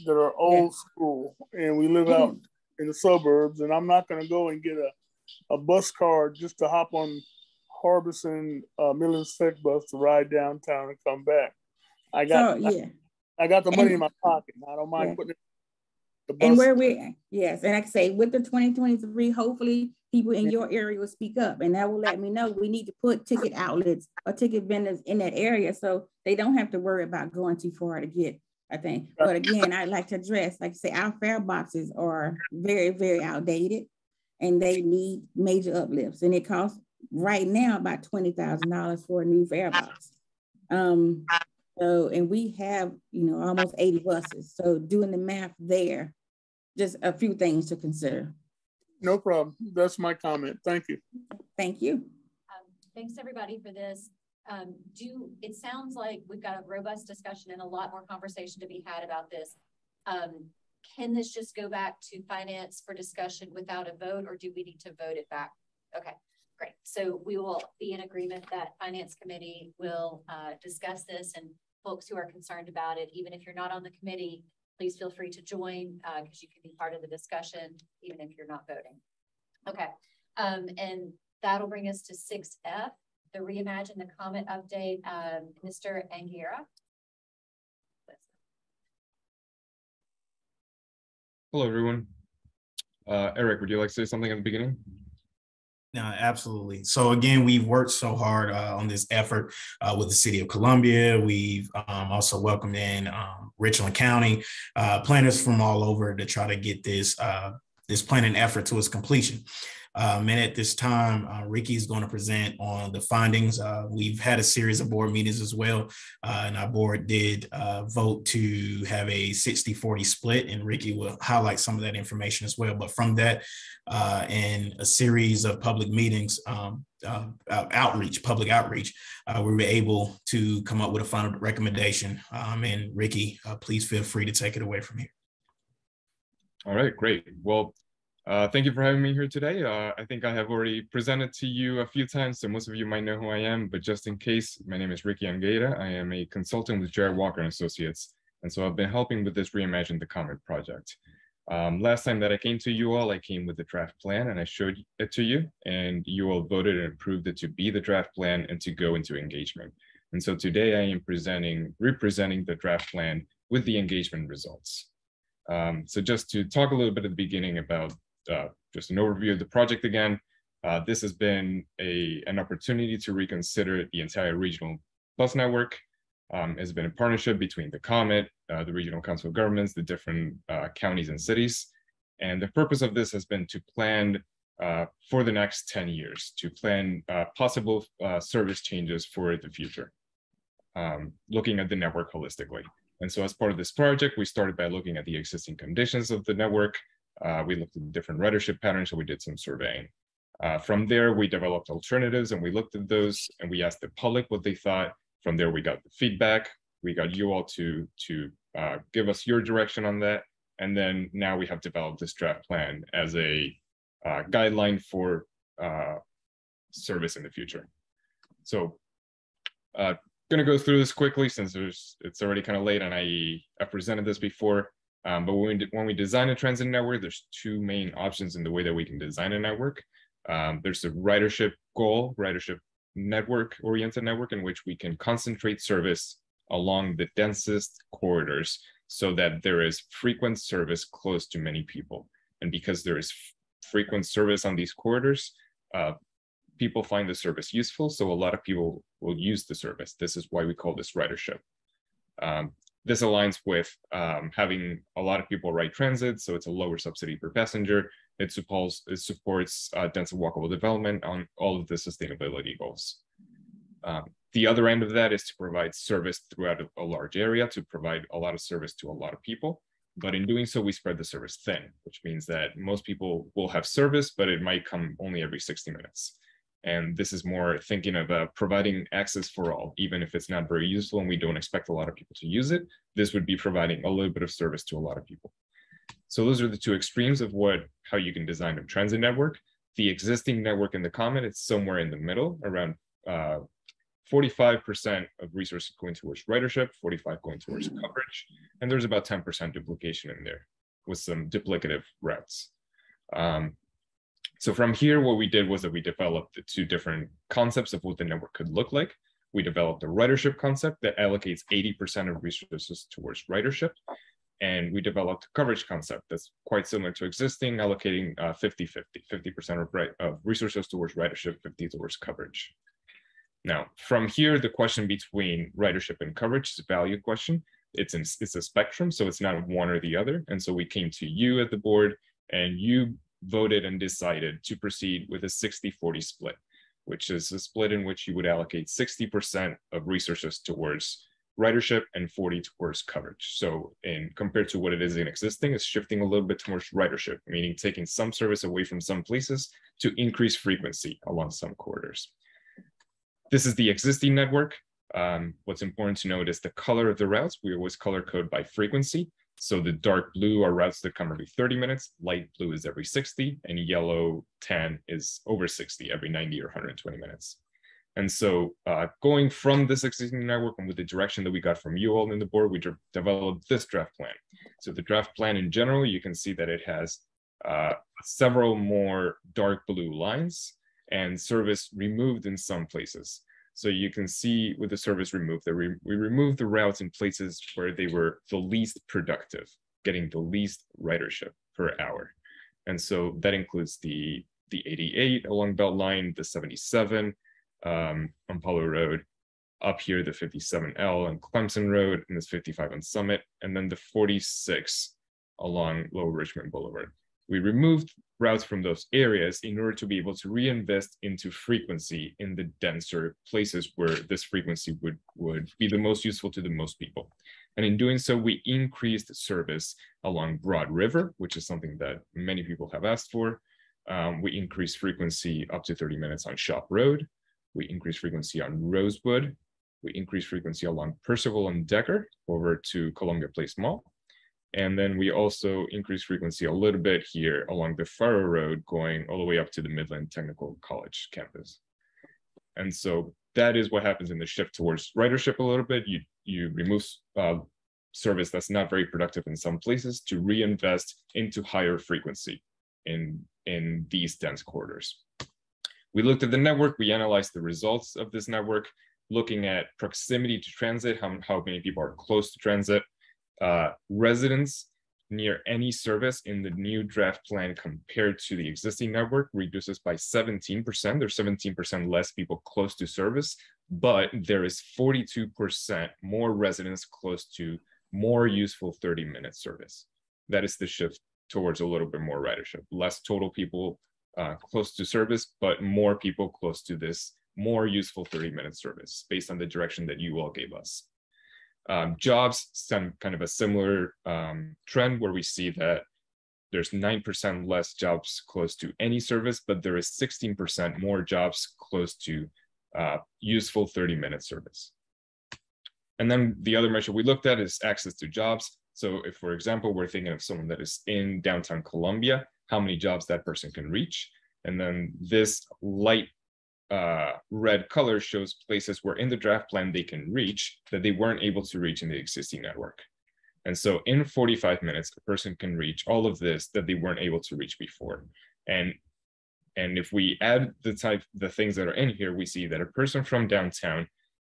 that are old school and we live out in the suburbs, and I'm not going to go and get a bus card just to hop on Harbison Millen Spec bus to ride downtown and come back. I got the money in my pocket. I don't mind putting it in the bus. And where and like I say, with the 2023, hopefully people in your area will speak up, and that will let me know we need to put ticket outlets or ticket vendors in that area so they don't have to worry about going too far to get a thing. But again, I'd like to address, like I say, our fare boxes are very, very outdated and they need major uplifts, and it costs right now about $20,000 for a new fare box. So, and we have, you know, almost 80 buses. So doing the math there, just a few things to consider. No problem. That's my comment. Thank you. Thank you. Thanks everybody for this. It sounds like we've got a robust discussion and a lot more conversation to be had about this. Can this just go back to finance for discussion without a vote, or do we need to vote it back? Okay, great. So we will be in agreement that finance committee will discuss this, and folks who are concerned about it, even if you're not on the committee, please feel free to join because you can be part of the discussion, even if you're not voting. Okay, and that'll bring us to 6F, the Reimagine the Comet update. Mr. Anguera. Hello, everyone. Eric, would you like to say something at the beginning? No, absolutely. So again, we've worked so hard on this effort with the City of Columbia. We've also welcomed in Richland County planners from all over to try to get this planning effort to its completion. And at this time, Ricky is going to present on the findings. We've had a series of board meetings as well, and our board did vote to have a 60-40 split, and Ricky will highlight some of that information as well. But from that and a series of public meetings, public outreach, we were able to come up with a final recommendation. And Ricky, please feel free to take it away from here. All right, great. Well, thank you for having me here today. I think I have already presented to you a few times, so most of you might know who I am, but just in case, my name is Ricky Anguera. I am a consultant with Jared Walker and Associates, and so I've been helping with this Reimagine the Comet project. Last time that I came to you all, I came with the draft plan and I showed it to you, and you all voted and approved it to be the draft plan and to go into engagement. And so today I am representing the draft plan with the engagement results. So just to talk a little bit at the beginning about just an overview of the project again, this has been an opportunity to reconsider the entire regional bus network. It's been a partnership between the Comet, the Regional Council of Governments, the different counties and cities. And the purpose of this has been to plan for the next 10 years, to plan possible service changes for the future, looking at the network holistically. And so as part of this project, we started by looking at the existing conditions of the network. We looked at different ridership patterns, so we did some surveying. From there, we developed alternatives and we looked at those and we asked the public what they thought. From there, we got the feedback. We got you all to give us your direction on that. And then now we have developed this draft plan as a guideline for service in the future. So going to go through this quickly since it's already kind of late and I presented this before. But when we design a transit network, there's two main options in the way that we can design a network. There's a ridership goal, ridership oriented network in which we can concentrate service along the densest corridors so that there is frequent service close to many people. And because there is frequent service on these corridors, people find the service useful, so a lot of people will use the service. This is why we call this ridership. This aligns with having a lot of people ride transit, so it's a lower subsidy per passenger. It supports dense and walkable development on all of the sustainability goals. The other end of that is to provide service throughout a large area, to provide a lot of service to a lot of people. But in doing so, we spread the service thin, which means that most people will have service, but it might come only every 60 minutes. And this is more thinking of providing access for all, even if it's not very useful and we don't expect a lot of people to use it. This would be providing a little bit of service to a lot of people. So those are the two extremes of how you can design a transit network. The existing network in the common, it's somewhere in the middle, around 45% of resources going towards ridership, 45% going towards coverage, and there's about 10% duplication in there with some duplicative routes. So from here, what we did was that we developed the two different concepts of what the network could look like. We developed a ridership concept that allocates 80% of resources towards ridership. And we developed a coverage concept that's quite similar to existing, allocating 50-50, 50% of resources towards ridership, 50% towards coverage. Now, from here, the question between ridership and coverage is a value question. It's a spectrum, so it's not one or the other. And so we came to you at the board, and you voted and decided to proceed with a 60-40 split, which is a split in which you would allocate 60% of resources towards ridership and 40% towards coverage. So compared to what it is in existing, it's shifting a little bit towards ridership, meaning taking some service away from some places to increase frequency along some corridors. This is the existing network. What's important to note is the color of the routes. We always color code by frequency. So the dark blue are routes that come every 30 minutes, light blue is every 60, and yellow tan is over 60, every 90 or 120 minutes. And so going from this existing network and with the direction that we got from you all in the board, we developed this draft plan. So the draft plan in general, you can see that it has several more dark blue lines and service removed in some places. So you can see with the service removed that we removed the routes in places where they were the least productive, getting the least ridership per hour. And so that includes the 88 along Beltline, the 77 on Palo Road, up here the 57L on Clemson Road, and this 55 on Summit, and then the 46 along Lower Richmond Boulevard. We removed routes from those areas in order to be able to reinvest into frequency in the denser places where this frequency would be the most useful to the most people. And in doing so, we increased service along Broad River, which is something that many people have asked for. We increased frequency up to 30 minutes on Shop Road. We increased frequency on Rosewood. We increased frequency along Percival and Decker over to Columbia Place Mall. And then we also increased frequency a little bit here along the Faro Road, going all the way up to the Midland Technical College campus. And so that is what happens in the shift towards ridership a little bit. You remove service that's not very productive in some places to reinvest into higher frequency in these dense corridors. We looked at the network, we analyzed the results of this network, looking at proximity to transit, how many people are close to transit, residents near any service in the new draft plan compared to the existing network reduces by 17%. There's 17% less people close to service, but there is 42% more residents close to more useful 30-minute service. That is the shift towards a little bit more ridership, less total people close to service, but more people close to this more useful 30-minute service based on the direction that you all gave us. Jobs, some kind of a similar trend where we see that there's 9% less jobs close to any service, but there is 16% more jobs close to useful 30-minute service. And then the other measure we looked at is access to jobs. So if, for example, we're thinking of someone that is in downtown Columbia, how many jobs that person can reach. And then this light red color shows places where in the draft plan they can reach that they weren't able to reach in the existing network. And so in 45 minutes, a person can reach all of this that they weren't able to reach before. And if we add the things that are in here, we see that a person from downtown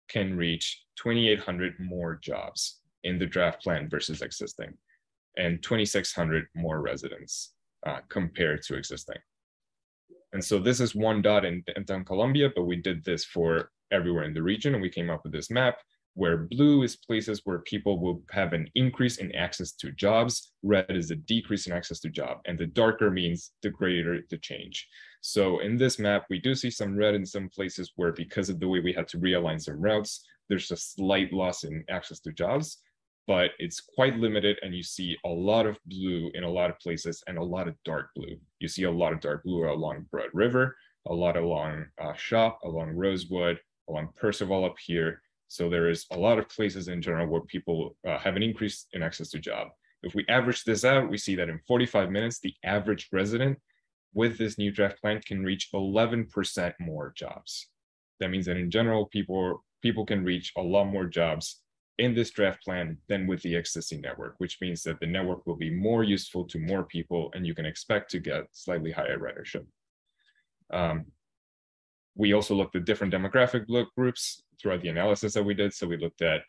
can reach 2,800 more jobs in the draft plan versus existing, and 2,600 more residents compared to existing. And so this is one dot in downtown Columbia, but we did this for everywhere in the region, and we came up with this map where blue is places where people will have an increase in access to jobs, red is a decrease in access to job, and the darker means the greater the change. So in this map, we do see some red in some places where, because of the way we had to realign some routes, there's a slight loss in access to jobs, but it's quite limited, and you see a lot of blue in a lot of places and a lot of dark blue. You see a lot of dark blue along Broad River, a lot along Shop, along Rosewood, along Percival up here. So there is a lot of places in general where people have an increase in access to job. If we average this out, we see that in 45 minutes, the average resident with this new draft plan can reach 11% more jobs. That means that in general, people can reach a lot more jobs in this draft plan than with the existing network, which means that the network will be more useful to more people, and you can expect to get slightly higher ridership. We also looked at different demographic groups throughout the analysis that we did. So we looked at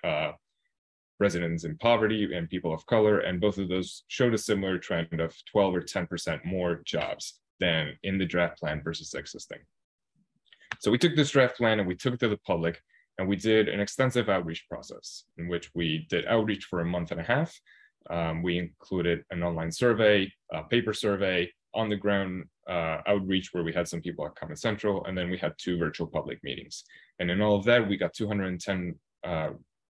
residents in poverty and people of color, and both of those showed a similar trend of 12 or 10% more jobs than in the draft plan versus existing. So we took this draft plan and we took it to the public, and we did an extensive outreach process in which we did outreach for a month and a half. We included an online survey, a paper survey, on the ground outreach where we had some people at Common Central, and then we had 2 virtual public meetings. And in all of that, we got 210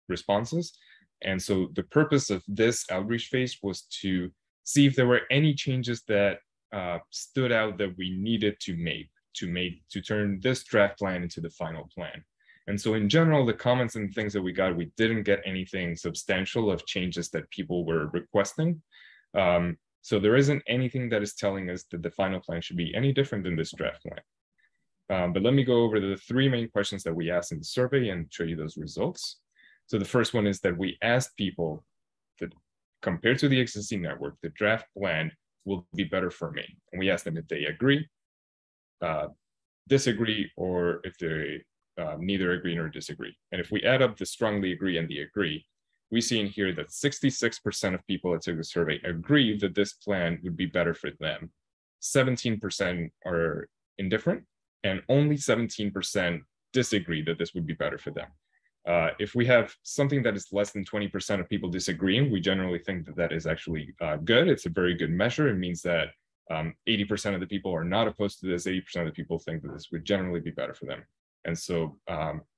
responses. And so the purpose of this outreach phase was to see if there were any changes that stood out that we needed to make to turn this draft plan into the final plan. And so in general, the comments and things that we got, we didn't get anything substantial of changes that people were requesting. So there isn't anything that is telling us that the final plan should be any different than this draft plan. But let me go over the 3 main questions that we asked in the survey and show you those results. So the first one is that we asked people that compared to the existing network, the draft plan will be better for me. And we asked them if they agree, disagree, or if they neither agree nor disagree. And if we add up the strongly agree and the agree, we see in here that 66% of people that took the survey agree that this plan would be better for them. 17% are indifferent, and only 17% disagree that this would be better for them. If we have something that is less than 20% of people disagreeing, we generally think that that is actually good. It's a very good measure. It means that 80% of the people are not opposed to this. 80% of the people think that this would generally be better for them. And so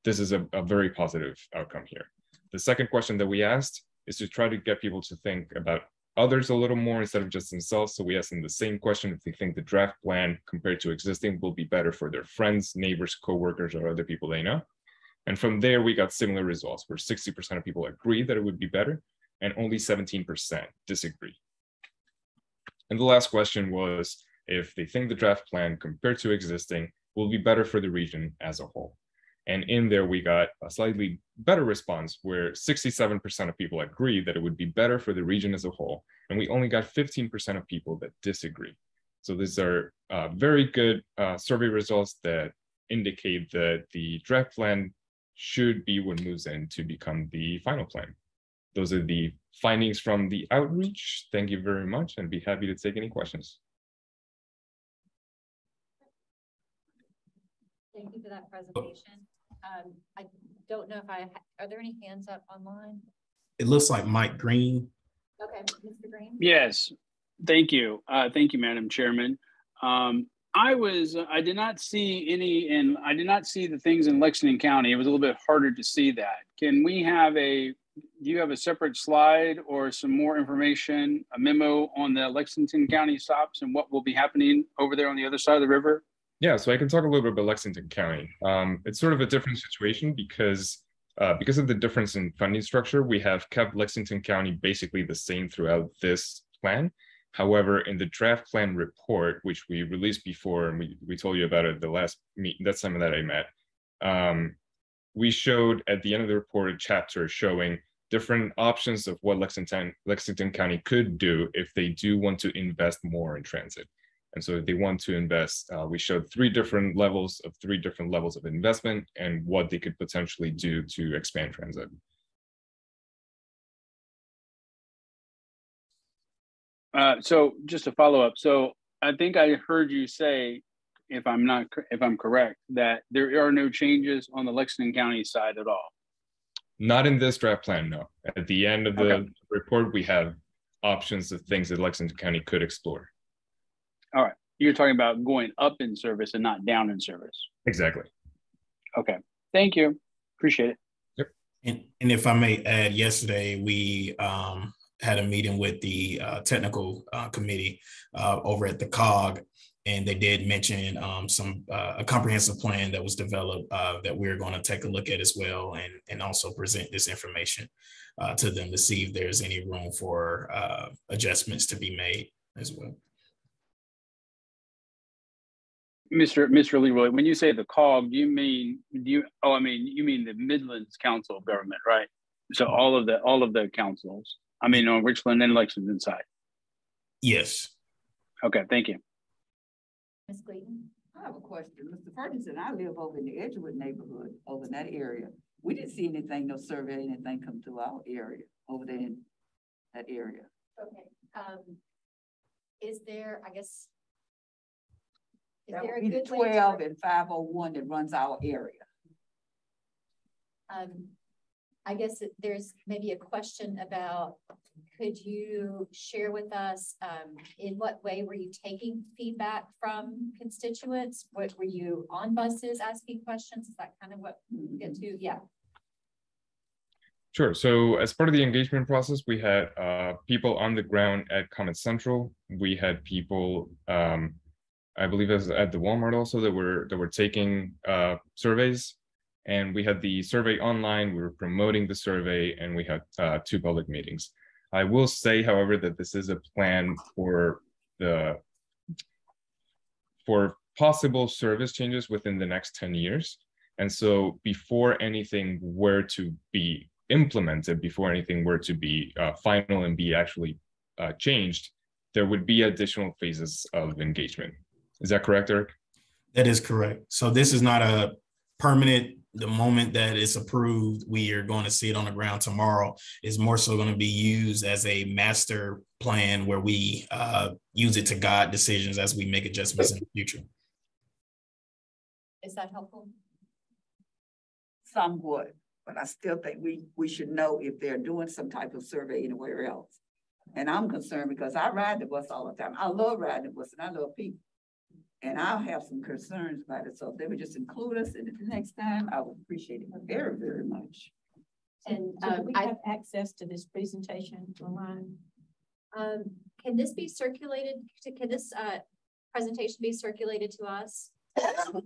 this is a very positive outcome here. The second question that we asked is to try to get people to think about others a little more instead of just themselves. So we asked them the same question if they think the draft plan compared to existing will be better for their friends, neighbors, coworkers, or other people they know. And from there, we got similar results where 60% of people agree that it would be better and only 17% disagree. And the last question was if they think the draft plan compared to existing will be better for the region as a whole. And in there, we got a slightly better response where 67% of people agree that it would be better for the region as a whole. And we only got 15% of people that disagree. So these are very good survey results that indicate that the draft plan should be what moves in to become the final plan. Those are the findings from the outreach. Thank you very much, and be happy to take any questions. Thank you for that presentation. I don't know if are there any hands up online? It looks like Mike Green. Okay, Mr. Green. Yes, thank you. Thank you, Madam Chairman. I did not see any, and I did not see the things in Lexington County. It was a little bit harder to see that. Can we have do you have a separate slide or some more information, a memo on the Lexington County stops and what will be happening over there on the other side of the river? Yeah, so I can talk a little bit about Lexington County. It's sort of a different situation because of the difference in funding structure, we have kept Lexington County basically the same throughout this plan. However, in the draft plan report, which we released before, and we told you about it the last meet, that's something that I met. We showed at the end of the report a chapter showing different options of what Lexington County could do if they do want to invest more in transit. And so if they want to invest, we showed three different levels of investment and what they could potentially do to expand transit. So just to follow up, so I think I heard you say, if I'm correct, that there are no changes on the Lexington County side at all. Not in this draft plan, no. At the end of the report, we have options of things that Lexington County could explore. All right, you're talking about going up in service and not down in service. Exactly. Okay, thank you. Appreciate it. Yep. And if I may add, yesterday we had a meeting with the technical committee over at the COG, and they did mention a comprehensive plan that was developed that we're going to take a look at as well, and also present this information to them to see if there's any room for adjustments to be made as well. Mr. Leroy, when you say the COG, you mean you mean the Midlands Council of Government, right? So all of the councils. I mean, on Richland and Lexington side. Yes. Okay, thank you. Ms. Clayton? I have a question. Mr. Ferguson, I live over in the Edgewood neighborhood, over in that area. We didn't see anything, no survey, anything come through our area, over there in that area. Okay. Is there, I guess, that would be the 12 and 501 that runs our area. I guess there's maybe a question about, could you share with us in what way were you taking feedback from constituents? What were you on buses asking questions? Is that kind of what you get to? Yeah. Sure. So as part of the engagement process, we had people on the ground at Commerce Central. We had people, I believe, at the Walmart also that were taking surveys. And we had the survey online, we were promoting the survey, and we had 2 public meetings. I will say, however, that this is a plan for possible service changes within the next 10 years. And so before anything were to be implemented, before anything were to be final and be actually changed, there would be additional phases of engagement. Is that correct, Eric? That is correct. So this is not a permanent, the moment that it's approved, we are going to see it on the ground tomorrow. Is more so going to be used as a master plan where we use it to guide decisions as we make adjustments in the future. Is that helpful? Somewhat, but I still think we should know if they're doing some type of survey anywhere else. And I'm concerned because I ride the bus all the time. I love riding the bus and I love people. And I'll have some concerns about it. So if they would just include us in it the next time, I would appreciate it very, very much. And so do we have access to this presentation online? Can this be circulated? Can this presentation be circulated to us?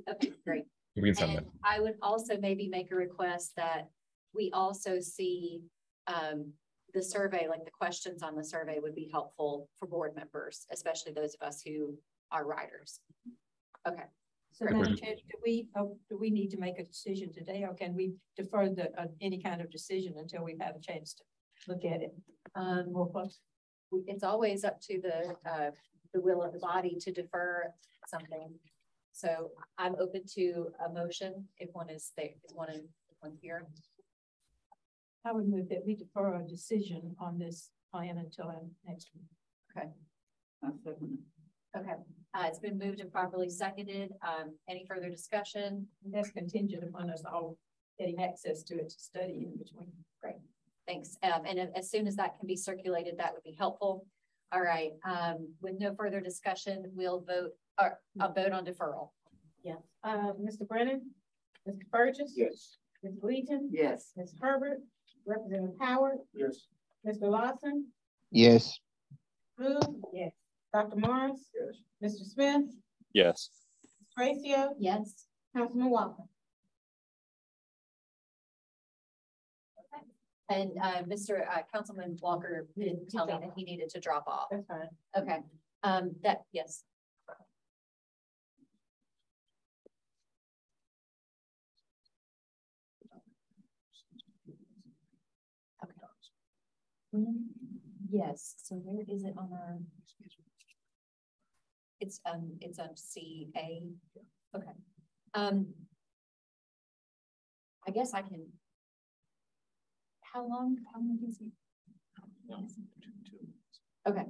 Okay, great. We can send and that. I would also maybe make a request that we also see the survey, like the questions on the survey would be helpful for board members, especially those of us who are riders. Okay. So Madam Chair, do we need to make a decision today, or can we defer any kind of decision until we've had a chance to look at it more closely? It's always up to the will of the body to defer something. So I'm open to a motion if one is there, if one here. I would move that we defer a decision on this plan until our next week. Okay. Okay. It's been moved and properly seconded. Any further discussion? That's contingent upon us all getting access to it to study in between. Great. Thanks. And as soon as that can be circulated, that would be helpful. All right. With no further discussion, we'll vote or a vote on deferral. Yeah. Mr. Brennan, Mr. Burgess. Yes. Ms. Gleason. Yes. Ms. Herbert. Representative Howard. Yes. Mr. Lawson. Yes. Booth. Yes. Dr. Morris. Yes. Mr. Smith. Yes. Tracio. Yes. Councilman Walker. And Mr. Councilman Walker did tell me that he needed to drop off. That's fine. Okay, yes. Okay. Yes, so where is it on our? It's on CA. Okay. I guess I can. How long is it? Okay.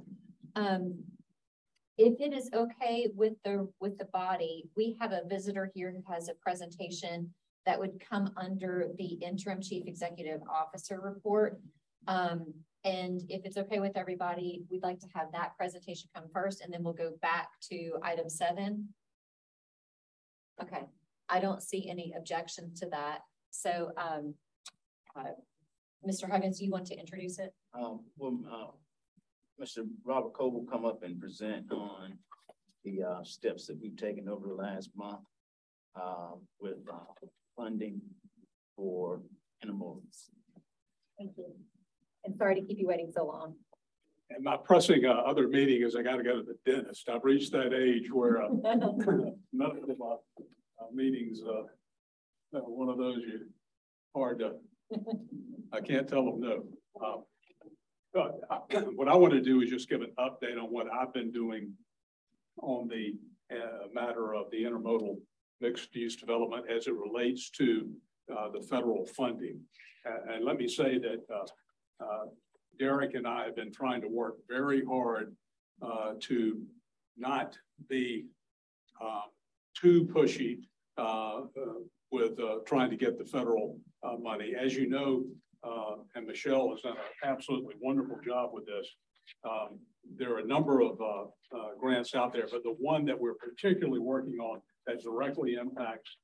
If it is okay with the body, we have a visitor here who has a presentation that would come under the interim chief executive officer report. And if it's okay with everybody, we'd like to have that presentation come first, and then we'll go back to item 7. Okay, I don't see any objection to that. So, Mr. Huggins, do you want to introduce it? Mr. Robert Cole will come up and present on the steps that we've taken over the last month with funding for intermodals. Thank you. And sorry to keep you waiting so long. And my pressing other meeting is I got to go to the dentist. I've reached that age where none of my meetings, one of those you hard to, I can't tell them no. What I want to do is just give an update on what I've been doing on the matter of the intermodal mixed use development as it relates to the federal funding. And let me say that Derek and I have been trying to work very hard to not be too pushy with trying to get the federal money. As you know, and Michelle has done an absolutely wonderful job with this. There are a number of grants out there, but the one that we're particularly working on that directly impacts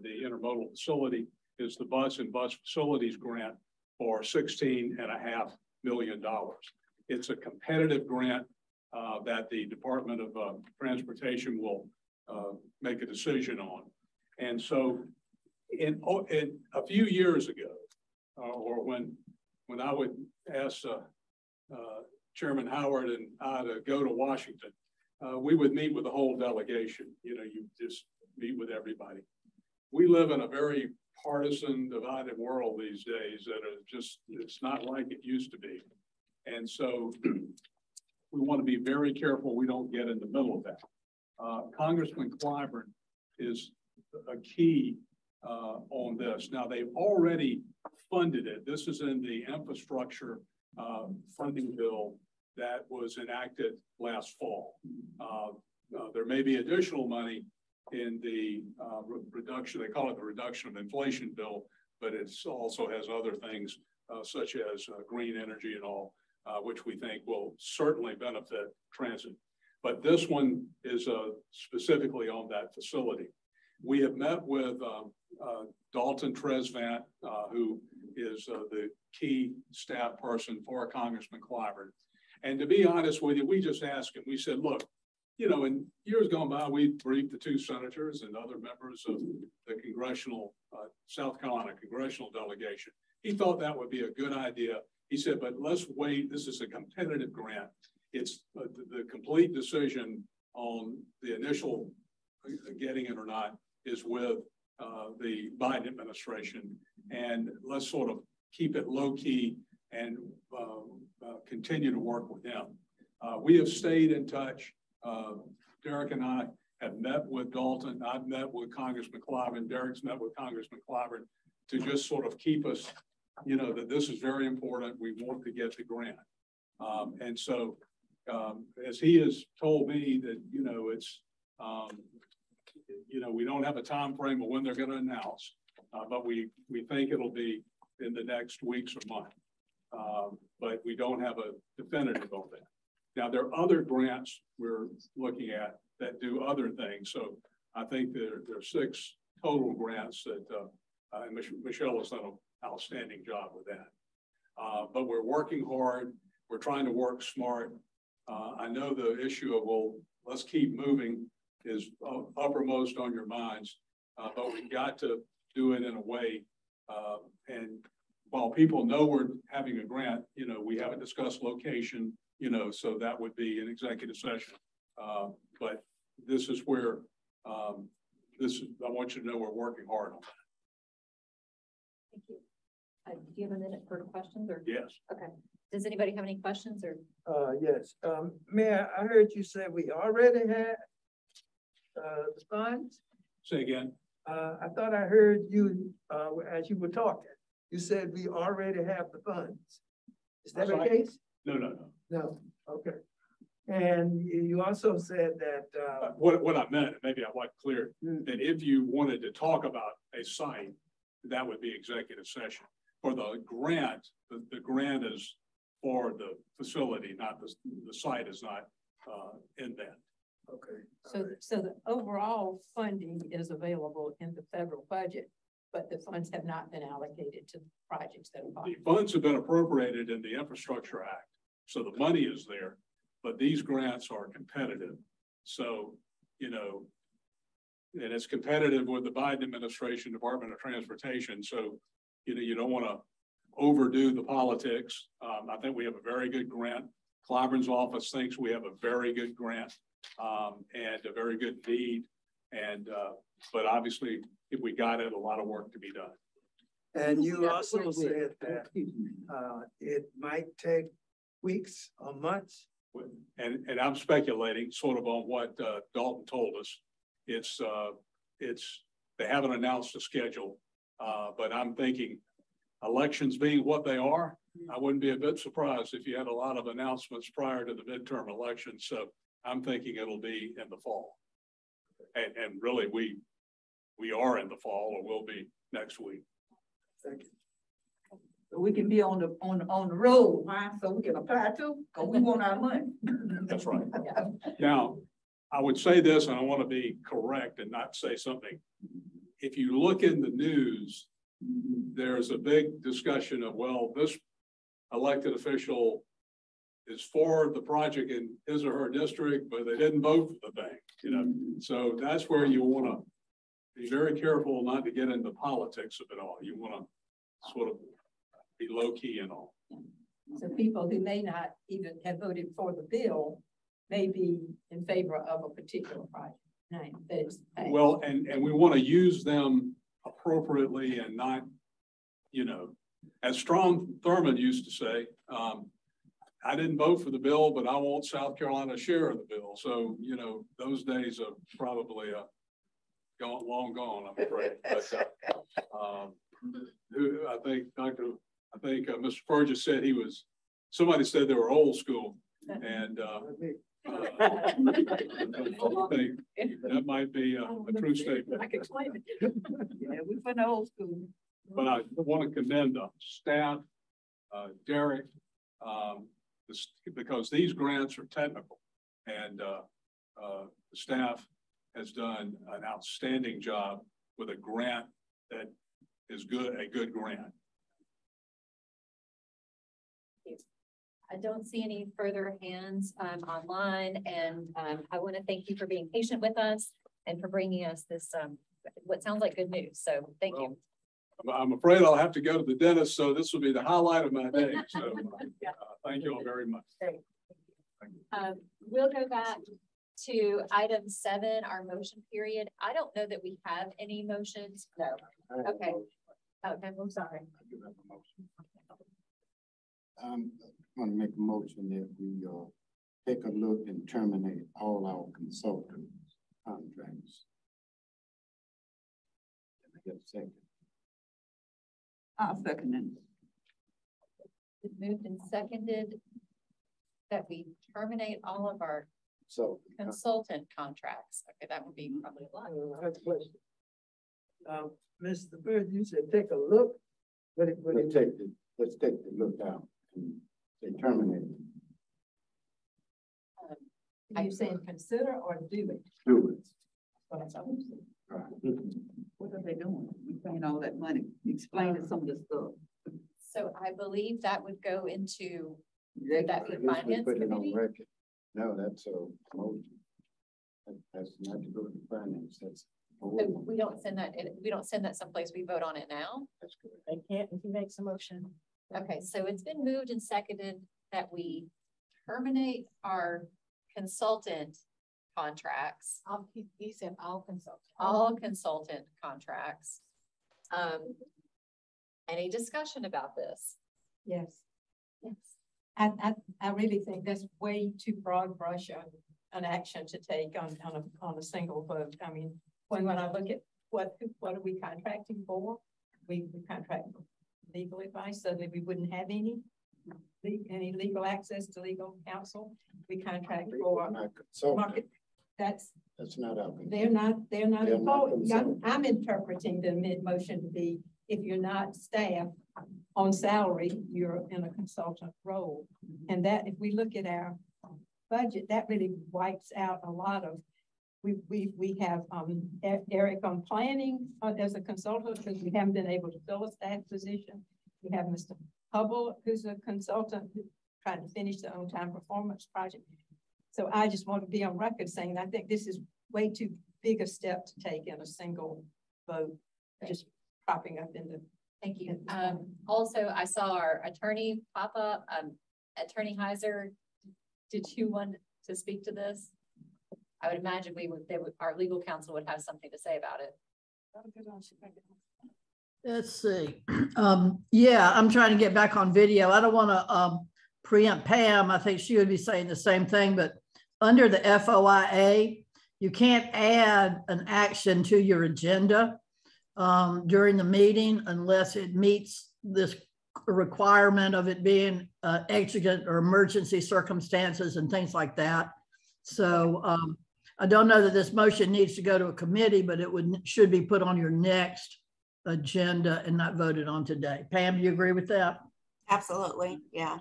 the intermodal facility is the bus and bus facilities grant for $16.5 million. It's a competitive grant that the Department of Transportation will make a decision on. And so in a few years ago, or when I would ask Chairman Howard and I to go to Washington, we would meet with the whole delegation. You know, you just meet with everybody. We live in a very partisan, divided world these days that are just, it's not like it used to be. And so we want to be very careful we don't get in the middle of that. Congressman Clyburn is a key on this. Now, they've already funded it. This is in the infrastructure funding bill that was enacted last fall. There may be additional money in the reduction, they call it the reduction of inflation bill, but it also has other things such as green energy and all, which we think will certainly benefit transit. But this one is specifically on that facility. We have met with Dalton Tresvant, who is the key staff person for Congressman Clyburn. And to be honest with you, we just asked him, we said, look, you know, in years gone by, we briefed the 2 senators and other members of the congressional, South Carolina congressional delegation. He thought that would be a good idea. He said, but let's wait. This is a competitive grant. It's the complete decision on the initial getting it or not is with the Biden administration. And let's sort of keep it low key and continue to work with them. We have stayed in touch. Derek and I have met with Dalton. I've met with Congressman Clyburn. Derek's met with Congressman Clyburn to just sort of keep us, you know, that this is very important. We want to get the grant. And so as he has told me that, you know, it's, you know, we don't have a time frame of when they're going to announce, but we think it'll be in the next weeks or month. But we don't have a definitive on that. Now, there are other grants we're looking at that do other things. So I think there are 6 total grants that and Michelle has done an outstanding job with that. But we're working hard. We're trying to work smart. I know the issue of, well, let's keep moving is uppermost on your minds, but we've got to do it in a way. And while people know we're having a grant, you know, we haven't discussed location, you know, so that would be an executive session. But this is where, I want you to know we're working hard on that. Thank you. Do you have a minute for questions or? Yes. Okay. Does anybody have any questions or? Yes. Mayor, I heard you say we already had the funds. Say again. I thought I heard you as you were talking. You said we already have the funds. Is that the case? No. No. Okay. And you also said that what I meant, maybe I'd like to clear that if you wanted to talk about a site, that would be executive session. For the grant, the grant is for the facility, not the site is not in that. Okay. So the overall funding is available in the federal budget, but the funds have not been allocated to the projects that are. The funds have been appropriated in the Infrastructure Act, so the money is there, but these grants are competitive. So, you know, and it's competitive with the Biden administration, Department of Transportation. So, you know, you don't want to overdo the politics. I think we have a very good grant. Clyburn's office thinks we have a very good grant and a very good need. And, but obviously if we got it, a lot of work to be done. And you also said that it might take weeks or months. And I'm speculating sort of on what Dalton told us. It's they haven't announced a schedule, but I'm thinking elections being what they are, I wouldn't be a bit surprised if you had a lot of announcements prior to the midterm election. So I'm thinking it'll be in the fall. And really we are in the fall, or will be next week. Thank you. So we can be on the road, right? So we can apply too, because we want our money. That's right. Now, I would say this, and I want to be correct and not say something. If you look in the news, there's a big discussion of, well, this elected official is for the project in his or her district, but they didn't vote for the thing, you know? So that's where you want to be very careful not to get into politics of it all. You want to sort of be low key and all. So people who may not even have voted for the bill may be in favor of a particular project. Well, and we want to use them appropriately and not, you know, as Strom Thurmond used to say, I didn't vote for the bill, but I want South Carolina's share of the bill. So, you know, those days are probably long gone, I'm afraid. But I think Mr. Fergus said somebody said they were old school, and I think that might be a true statement. I can claim it. Yeah, we've been old school. But I want to commend the staff, Derek, because these grants are technical, and the staff has done an outstanding job with a grant that is a good grant. I don't see any further hands online, and I want to thank you for being patient with us and for bringing us this, what sounds like good news. So thank you. I'm afraid I'll have to go to the dentist, so this will be the highlight of my day. So thank you all very much. We'll go back to item 7, our motion period. I don't know that we have any motions. No. Okay. Okay, I'm sorry. I want to make a motion that we take a look and terminate all our consultant contracts. Can I get a second? I'll second it. It's moved and seconded that we terminate all of our consultant contracts. Okay, that would be probably a lot. I have a question. Mr. Bird, you said take a look. Let's take the look out and they terminate. Are you saying consider or do it? Do it. What I told you. Right. What are they doing? We paying all that money. Explain some of the stuff. So I believe that would go into that the finance committee. No, that's a motion. That's not to go to finance. That's So we don't send that, we don't send that someplace, we vote on it now? That's correct. They can't if he makes a motion. Okay, so it's been moved and seconded that we terminate our consultant contracts. He said all consultants. All consultant contracts. Any discussion about this? Yes. Yes. I really think that's way too broad brush an action to take on a single vote. I mean, when I look at what are we contracting for? We contract for legal advice so that we wouldn't have any legal access to legal counsel. We contract for market. That's not our. They're not involved. I'm interpreting the mid-motion to be, if you're not staff on salary, you're in a consultant role. And that, if we look at our budget, that really wipes out a lot of, we have Eric on planning as a consultant because we haven't been able to fill a staff position. We have Mr. Hubble, who's a consultant trying to finish the on-time performance project. So I just want to be on record saying I think this is way too big a step to take in a single vote, just propping up in the. Thank you. Also, I saw our attorney pop up. Attorney Heiser, did you want to speak to this? I would imagine our legal counsel would have something to say about it. Let's see. Yeah, I'm trying to get back on video. I don't want to preempt Pam. I think she would be saying the same thing, but under the FOIA, you can't add an action to your agenda during the meeting unless it meets this requirement of it being exigent or emergency circumstances and things like that. So I don't know that this motion needs to go to a committee, but it should be put on your next agenda and not voted on today. Pam, do you agree with that? Absolutely, yeah.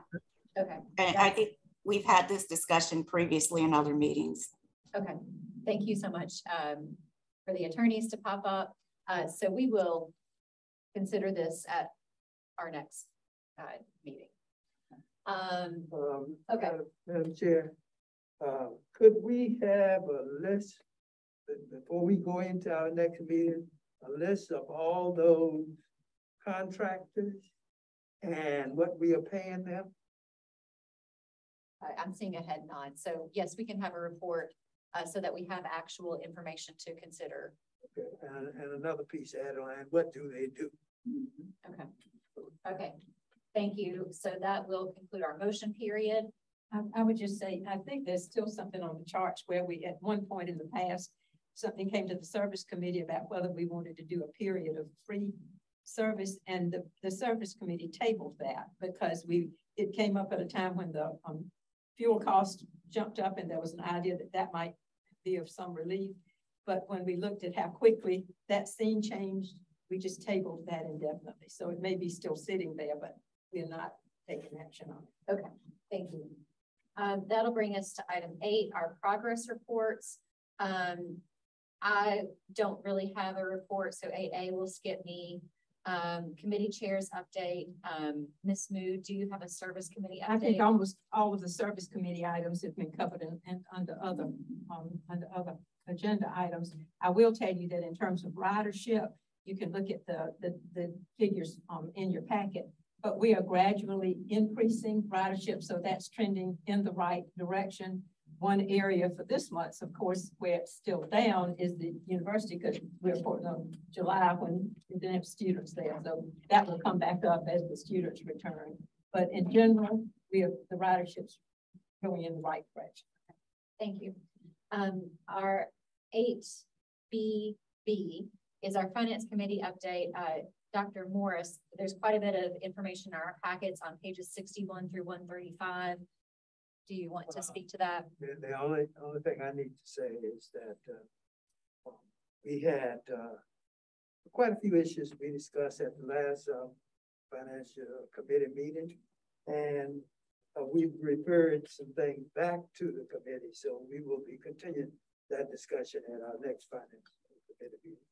Okay. And I think we've had this discussion previously in other meetings. Okay, thank you so much for the attorneys to pop up. So we will consider this at our next meeting. Okay. Madam Chair, could we have a list before we go into our next meeting, a list of all those contractors and what we are paying them? I'm seeing a head nod. So yes, we can have a report so that we have actual information to consider. Okay, and another piece added on, what do they do? Okay. Okay. Thank you. So that will conclude our motion period. I would just say, I think there's still something on the charts where we, at one point in the past, something came to the service committee about whether we wanted to do a period of free service, and the service committee tabled that because it came up at a time when the fuel cost jumped up and there was an idea that might be of some relief. But when we looked at how quickly that scene changed, we just tabled that indefinitely. So it may be still sitting there, but we're not taking action on it. Okay, thank you. That'll bring us to item 8, our progress reports. I don't really have a report, so 8A will skip me. Committee chairs update. Ms. Mood, do you have a service committee update? I think almost all of the service committee items have been covered and under other agenda items. I will tell you that in terms of ridership, you can look at the figures in your packet, but we are gradually increasing ridership, so that's trending in the right direction. One area for this month, of course, where it's still down is the university, because we're reporting on July when we didn't have students there. So that will come back up as the students return. But in general, the ridership's going in the right direction. Thank you. Our 8BB is our finance committee update. Dr. Morris, there's quite a bit of information in our packets on pages 61 through 135. Do you want to speak to that? The only thing I need to say is that we had quite a few issues we discussed at the last financial committee meeting, and we've referred some things back to the committee, so we will be continuing that discussion at our next finance committee meeting.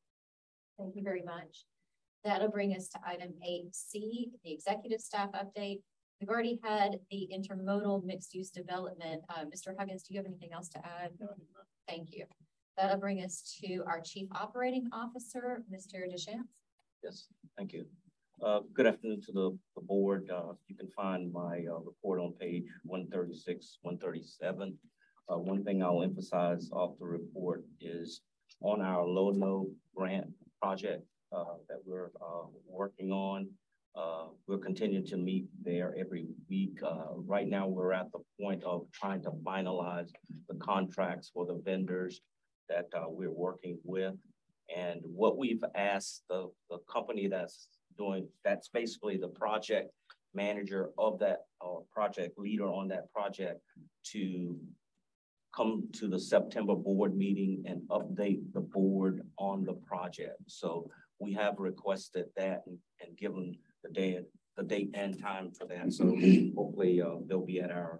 Thank you very much. That'll bring us to item 8C, the executive staff update. We've already had the intermodal mixed use development. Mr. Huggins, do you have anything else to add? Thank you. That'll bring us to our Chief Operating Officer, Mr. Deschamps. Yes, thank you. Good afternoon to the board. You can find my report on page 136, 137. One thing I'll emphasize off the report is on our Low-No grant project that we're working on. We're continuing to meet there every week. Right now, we're at the point of trying to finalize the contracts for the vendors that we're working with. And what we've asked the company that's basically the project manager of that project leader on that project to come to the September board meeting and update the board on the project. So we have requested that and given the date and time for that. So hopefully they'll be at our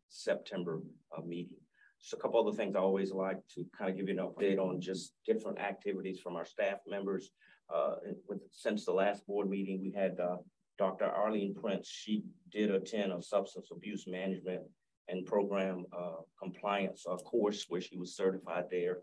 September meeting. Just a couple other things I always like to kind of give you an update on, just different activities from our staff members. Since the last board meeting, we had Dr. Arlene Prince. She did attend a substance abuse management and program compliance course where she was certified there.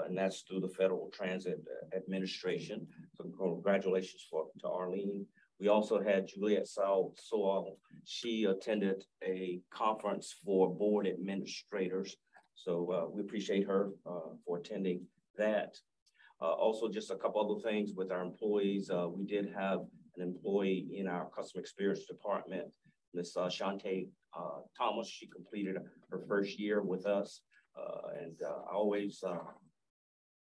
And that's through the Federal Transit Administration. So congratulations to Arlene. We also had Juliet Sowell. She attended a conference for board administrators. So we appreciate her for attending that. Also, just a couple other things with our employees. We did have an employee in our customer experience department, Ms. Shante Thomas. She completed her first year with us. And always,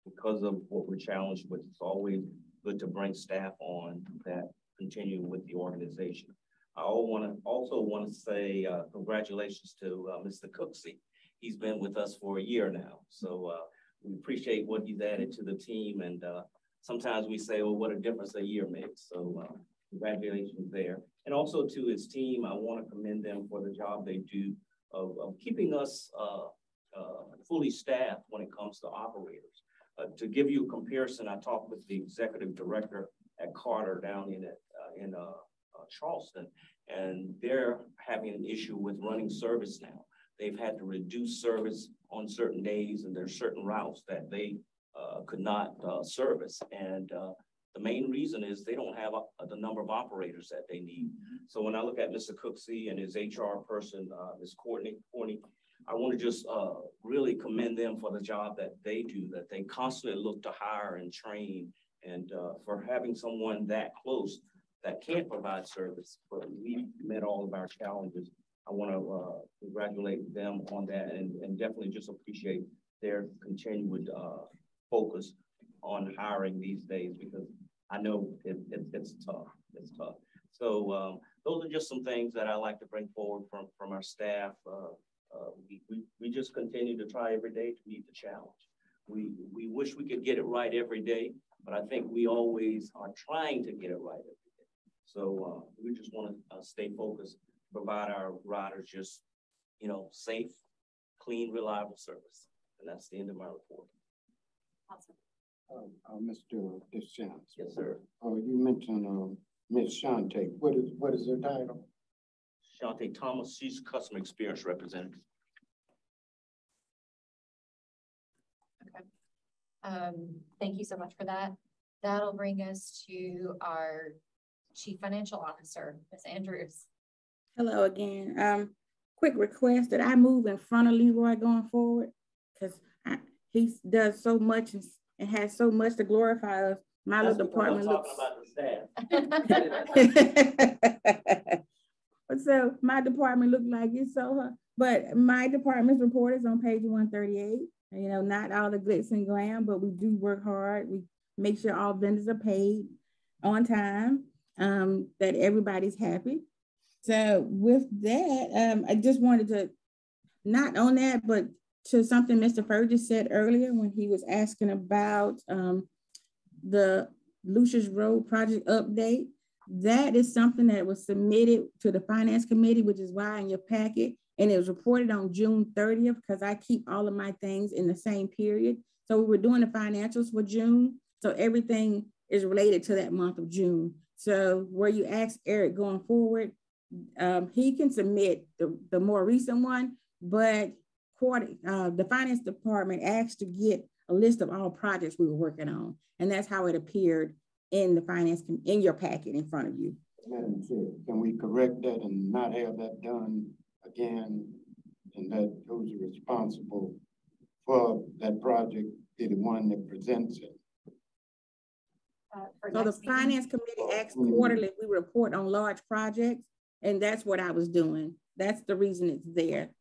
because of what we're challenged with, it's always good to bring staff on that continue with the organization. I also want to say congratulations to Mr. Cooksey. He's been with us for a year now. So we appreciate what he's added to the team. And sometimes we say, well, what a difference a year makes. So congratulations there. And also to his team, I want to commend them for the job they do of keeping us fully staffed when it comes to operators. To give you a comparison, I talked with the executive director at Carter down in Charleston, and they're having an issue with running service now. They've had to reduce service on certain days, and there's certain routes that they could not service. And the main reason is they don't have the number of operators that they need. So when I look at Mr. Cooksey and his HR person, Ms. Courtney, I want to just really commend them for the job that they do, that they constantly look to hire and train, and for having someone that close that can provide service. But we met all of our challenges. I want to congratulate them on that, and definitely just appreciate their continued focus on hiring these days, because I know it's tough. It's tough. So those are just some things that I like to bring forward from our staff. We just continue to try every day to meet the challenge. We wish we could get it right every day, but I think we always are trying to get it right every day. So we just want to stay focused, provide our riders just, safe, clean, reliable service. And that's the end of my report. Awesome. Mr. Deschamps. Yes, sir. You mentioned Ms. Shante. What is her title? Shante Thomas. She's customer experience representative. Okay. Thank you so much for that. That'll bring us to our Chief Financial Officer, Ms. Andrews. Hello again. Quick request that I move in front of Leroy going forward, because he does so much and has so much to glorify us. My little department looks. So my department looked like it's so, but my department's report is on page 138. Not all the glitz and glam, but we do work hard. We make sure all vendors are paid on time, that everybody's happy. So with that, I just wanted to, not on that, but to something Mr. Fergus said earlier when he was asking about the Lucius Road project update. That is something that was submitted to the Finance Committee, which is why in your packet, and it was reported on June 30th, because I keep all of my things in the same period. So we were doing the financials for June. So everything is related to that month of June. So where you ask Eric going forward, he can submit the more recent one, but the finance department asked to get a list of all projects we were working on. And that's how it appeared in the in your packet in front of you. Madam Chair, can we correct that and not have that done again? And that who's responsible for that project be the one that presents it? So the finance committee acts quarterly. We report on large projects, and that's what I was doing. That's the reason it's there.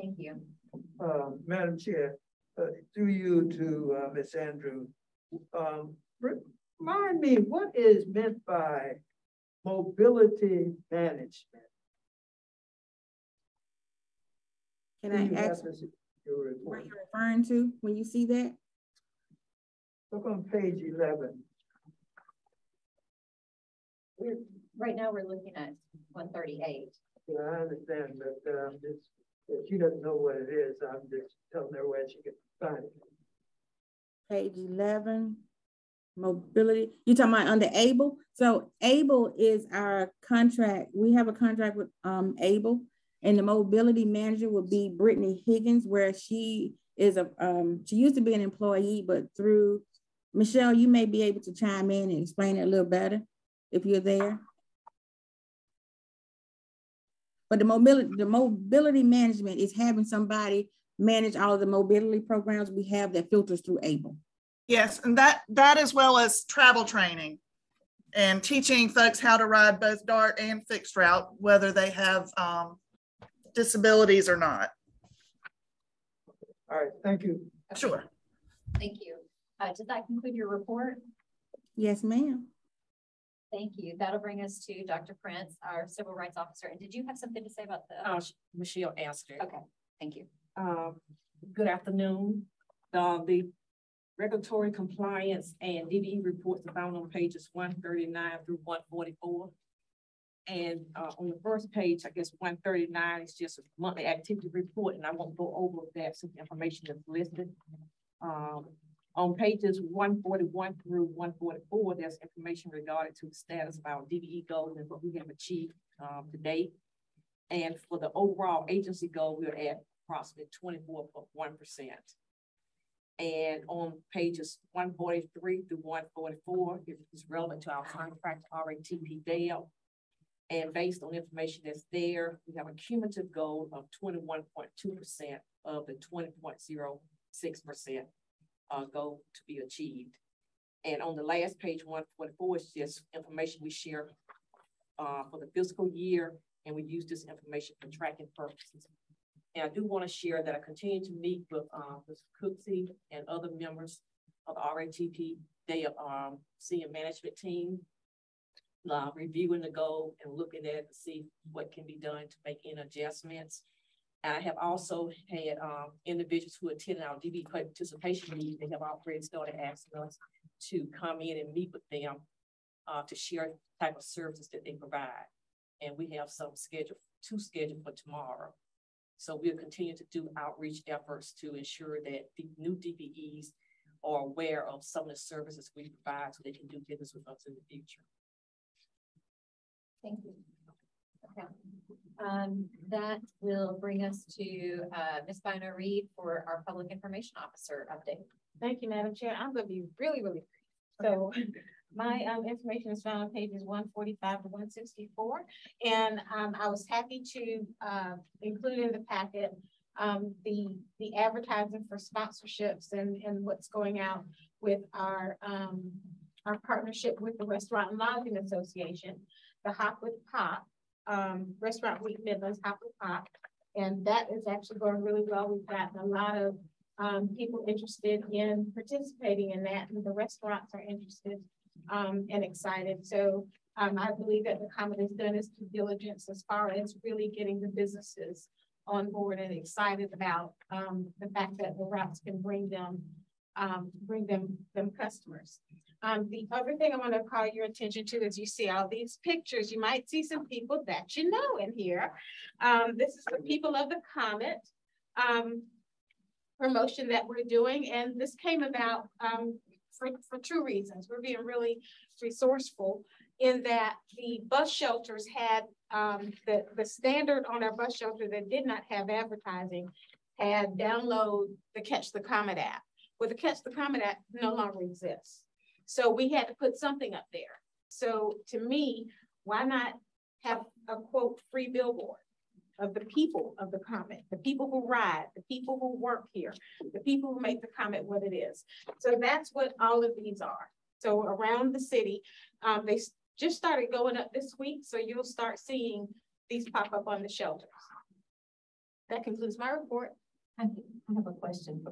Thank you. Madam Chair, through you to Ms. Andrew, remind me, what is meant by mobility management? Can I ask what you're referring to when you see that? Look on page 11. Right now we're looking at 138. Yeah, I understand, but if she doesn't know what it is, I'm just telling her where she can find it. Page 11, mobility. You're talking about under ABLE? So ABLE is our contract. We have a contract with ABLE, and the mobility manager would be Brittany Higgins, where she is she used to be an employee, but through Michelle, you may be able to chime in and explain it a little better if you're there. But the mobility management is having somebody manage all of the mobility programs we have that filters through ABLE. Yes, and that as well as travel training and teaching folks how to ride both DART and fixed route, whether they have disabilities or not. All right, thank you. Sure. Thank you. Does that conclude your report? Yes, ma'am. Thank you. That'll bring us to Dr. Prince, our civil rights officer. And did you have something to say about the? Michelle asked it. Okay, thank you. Good afternoon. The regulatory compliance and DBE reports are found on pages 139 through 144. And on the first page, I guess 139 is just a monthly activity report, and I won't go over that, some information that's listed. On pages 141 through 144, there's information regarding to the status of our DBE goals and what we have achieved to date. And for the overall agency goal, we're at approximately 24.1%. And on pages 143 through 144, it is relevant to our contract RATP DAIL. And based on information that's there, we have a cumulative goal of 21.2% of the 20.06% goal to be achieved. And on the last page, 144, is just information we share for the fiscal year, and we use this information for tracking purposes. And I do want to share that I continue to meet with Ms. Cooksey and other members of the RATP senior management team, reviewing the goal and looking at it to see what can be done to make any adjustments. And I have also had individuals who attended our DB participation meeting. They have already started asking us to come in and meet with them to share the type of services that they provide. And we have some scheduled for tomorrow. So we'll continue to do outreach efforts to ensure that the new DBEs are aware of some of the services we provide so they can do business with us in the future. Thank you. Okay. That will bring us to Ms. Bino Reed for our Public Information Officer update. Thank you, Madam Chair. I'm going to be really, really brief. So my information is found on pages 145 to 164. And I was happy to include in the packet the advertising for sponsorships and what's going out with our partnership with the Restaurant and Lodging Association, the Hop with Pop, Restaurant Week Midlands Hop with Pop. And that is actually going really well. We've gotten a lot of people interested in participating in that, and the restaurants are interested and excited. So I believe that the common has done its due diligence as far as really getting the businesses on board and excited about the fact that the routes can bring them customers. The other thing I want to call your attention to is you see all these pictures. You might see some people that you know in here. This is the People of the Comet promotion that we're doing, and this came about for two reasons. We're being really resourceful in that the bus shelters had the standard on our bus shelter that did not have advertising had downloaded the Catch the Comet app. Well, the Catch the Comet app no longer exists. So we had to put something up there. So to me, why not have a quote free billboard of the people of the Comet, the people who ride, the people who work here, the people who make the Comet what it is. So that's what all of these are. So around the city, they just started going up this week. So you'll start seeing these pop up on the shelters. That concludes my report. I have a question.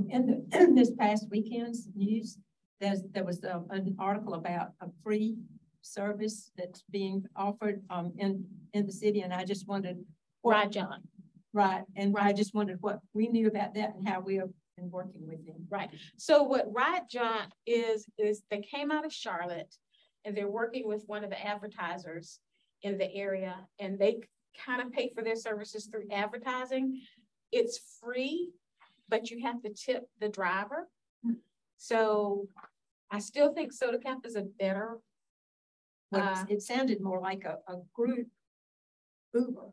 In this past weekend's news, there was an article about a free service that's being offered in the city, and I just wondered. Ride John. Right, and I just wondered what we knew about that and how we have been working with him. Right. So what Ride John is they came out of Charlotte, and they're working with one of the advertisers in the area, and they kind of pay for their services through advertising. It's free, but you have to tip the driver. So I still think SodaCap is a better. Well, it sounded more like a group Uber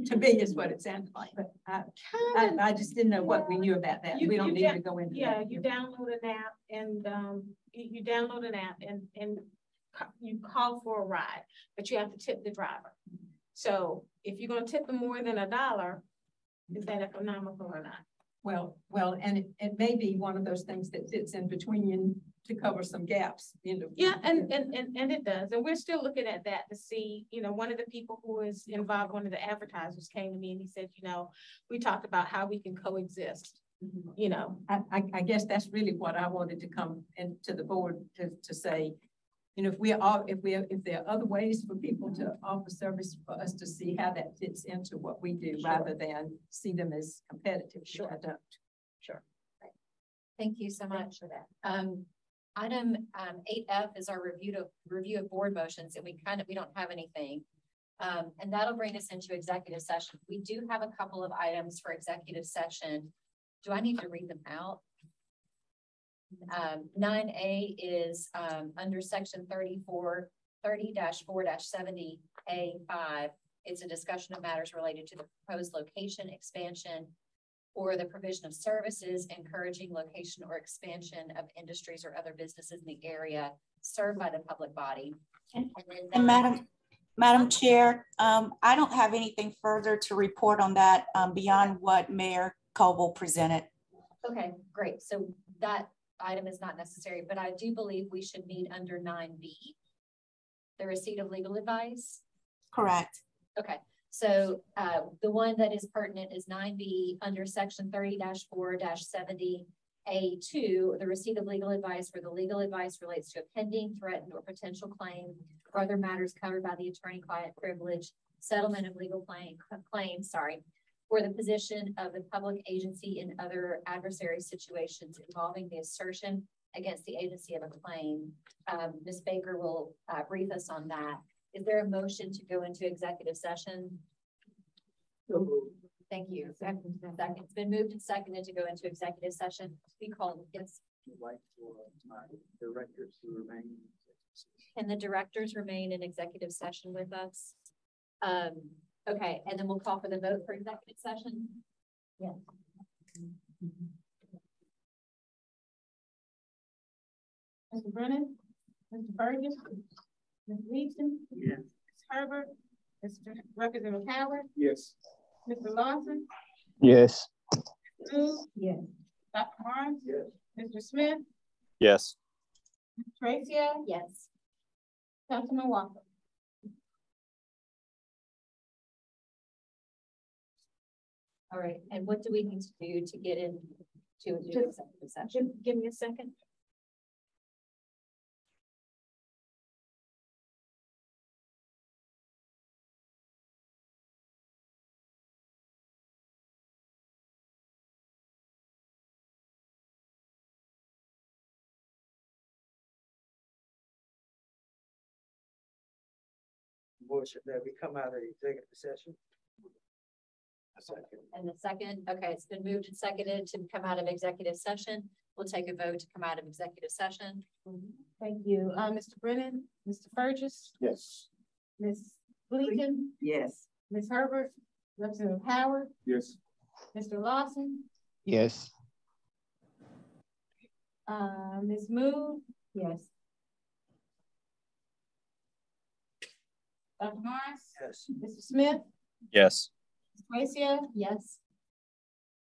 to me is what it sounded like. But I just didn't know what we knew about that. We don't need to go into that. Yeah, you download an app and you download an app and you call for a ride, but you have to tip the driver. So if you're going to tip them more than $1, is that economical or not? Well, and it may be one of those things that fits in between to cover some gaps. Yeah, and it does. And we're still looking at that to see, one of the people who is involved, one of the advertisers came to me and he said, we talked about how we can coexist. I guess that's really what I wanted to come into the board to say, if there are other ways for people to offer service for us to see how that fits into what we do, Sure. rather than see them as competitive. Sure. I don't. Sure. Right. Thank you so much for that. Item 8F is our review of board motions, and we don't have anything. And that'll bring us into executive session. We do have a couple of items for executive session. Do I need to read them out? 9A is under section 30-4-70A5. It's a discussion of matters related to the proposed location expansion or the provision of services, encouraging location or expansion of industries or other businesses in the area served by the public body. And Madam Chair, I don't have anything further to report on that beyond what Mayor Coble presented. Okay, great. So that item is not necessary, but I do believe we should meet under 9B, the receipt of legal advice. Correct. Okay, so the one that is pertinent is 9B under section 30-4-70A2, the receipt of legal advice where the legal advice relates to a pending, threatened, or potential claim or other matters covered by the attorney-client privilege, settlement of legal claims, or the position of the public agency in other adversary situations involving the assertion against the agency of a claim. Ms. Baker will brief us on that. Is there a motion to go into executive session? Thank you. Second. It's been moved and seconded to go into executive session. We call yes. Like for directors to remain. Can the directors remain in executive session with us? Okay, and then we'll call for the vote for executive session. Yes. Mr. Brennan, Mr. Burgess, Ms. Leeson, Yes. Ms. Herbert, Mr. Representative Howard, Yes. Mr. Lawson, Yes. Ms. Yes. Dr. Barnes, Yes. Mr. Smith, Yes. Ms. Tracio, Yes. Councilman Walker. All right, and what do we need to do to get into executive session? Give me a second. Motion that we come out of executive session. And the second, okay, it's been moved and seconded to come out of executive session. We'll take a vote to come out of executive session. Thank you. Mr. Brennan, Mr. Burgess. Yes. Ms. Leeson. Yes. Ms. Herbert, Representative Howard, Yes. Mr. Lawson, Yes. Ms. Moon? Yes. Dr. Morris? Yes. Mr. Smith? Yes. Ms. Gracia? Yes.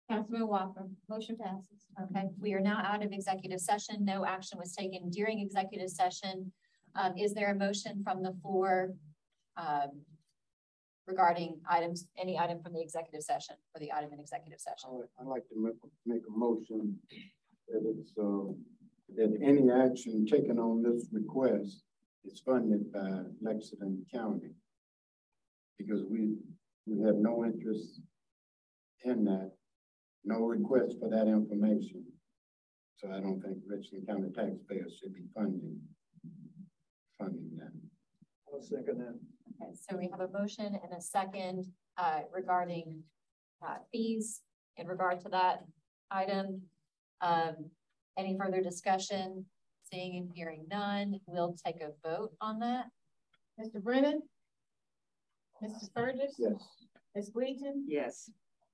Councilman Walker? Motion passes. Okay, we are now out of executive session. No action was taken during executive session. Is there a motion from the floor regarding items, any item from the executive session for the item in executive session? I'd like to make a motion that it's, that any action taken on this request is funded by Lexington County. Because we have no interest in that, no request for that information. So I don't think Richland County taxpayers should be funding that. I'll second that. Okay, so we have a motion and a second regarding fees in regard to that item. Any further discussion? Seeing and hearing none, we'll take a vote on that. Mr. Brennan? Mrs. Burgess? Yes. Ms. Wheaton? Yes.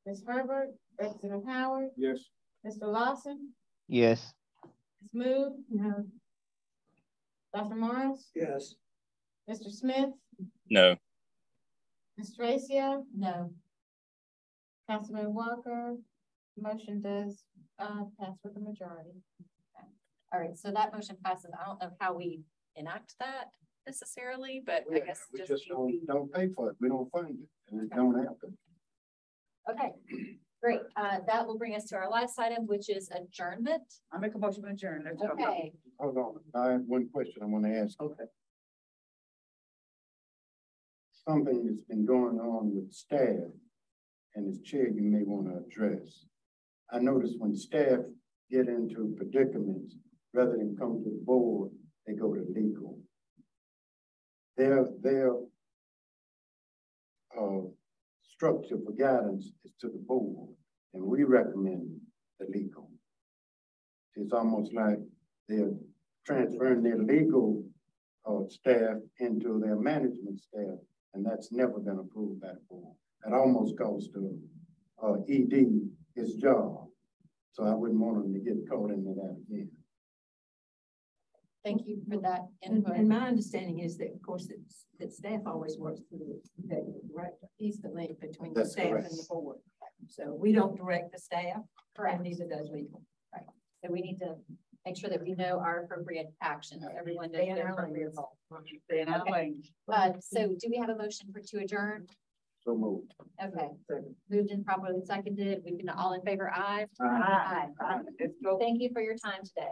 Ms. Herbert? Representative Howard? Yes. Mr. Lawson? Yes. Ms. Moon? No. Dr. Morris? Yes. Mr. Smith? No. Ms. Gracia? No. Councilman Walker? Motion does pass with a majority. Okay. All right, so that motion passes. I don't know how we enact that necessarily, but I guess We just don't pay for it. We don't fund it, and it don't happen. okay. Great. That will bring us to our last item, which is adjournment. I make a motion to adjourn. Let's go. Okay. Hold on, I have one question I want to ask. Okay. Something that's been going on with staff, and as chair, you may want to address. I notice when staff get into predicaments, rather than come to the board, they go to legal. Their structure for guidance is to the board, and we recommend the legal. It's almost like they're transferring their legal staff into their management staff, and that's never been approved by the board. That almost cost the ED his job. So I wouldn't want him to get caught into that again. Thank you for that And input. my understanding is that, of course, that staff always works through the executive director. He's the link between the That's staff correct. and the board. So we don't direct the staff, Correct. and neither does legal. Right. So we need to make sure that we know our appropriate actions. Everyone knows Stay in their our appropriate lanes. role. Stay in our Okay. lane. So do we have a motion to adjourn? So moved. Okay. Moved and properly seconded. We can all in favor, aye? Aye. Aye. Let's go. Thank you for your time today.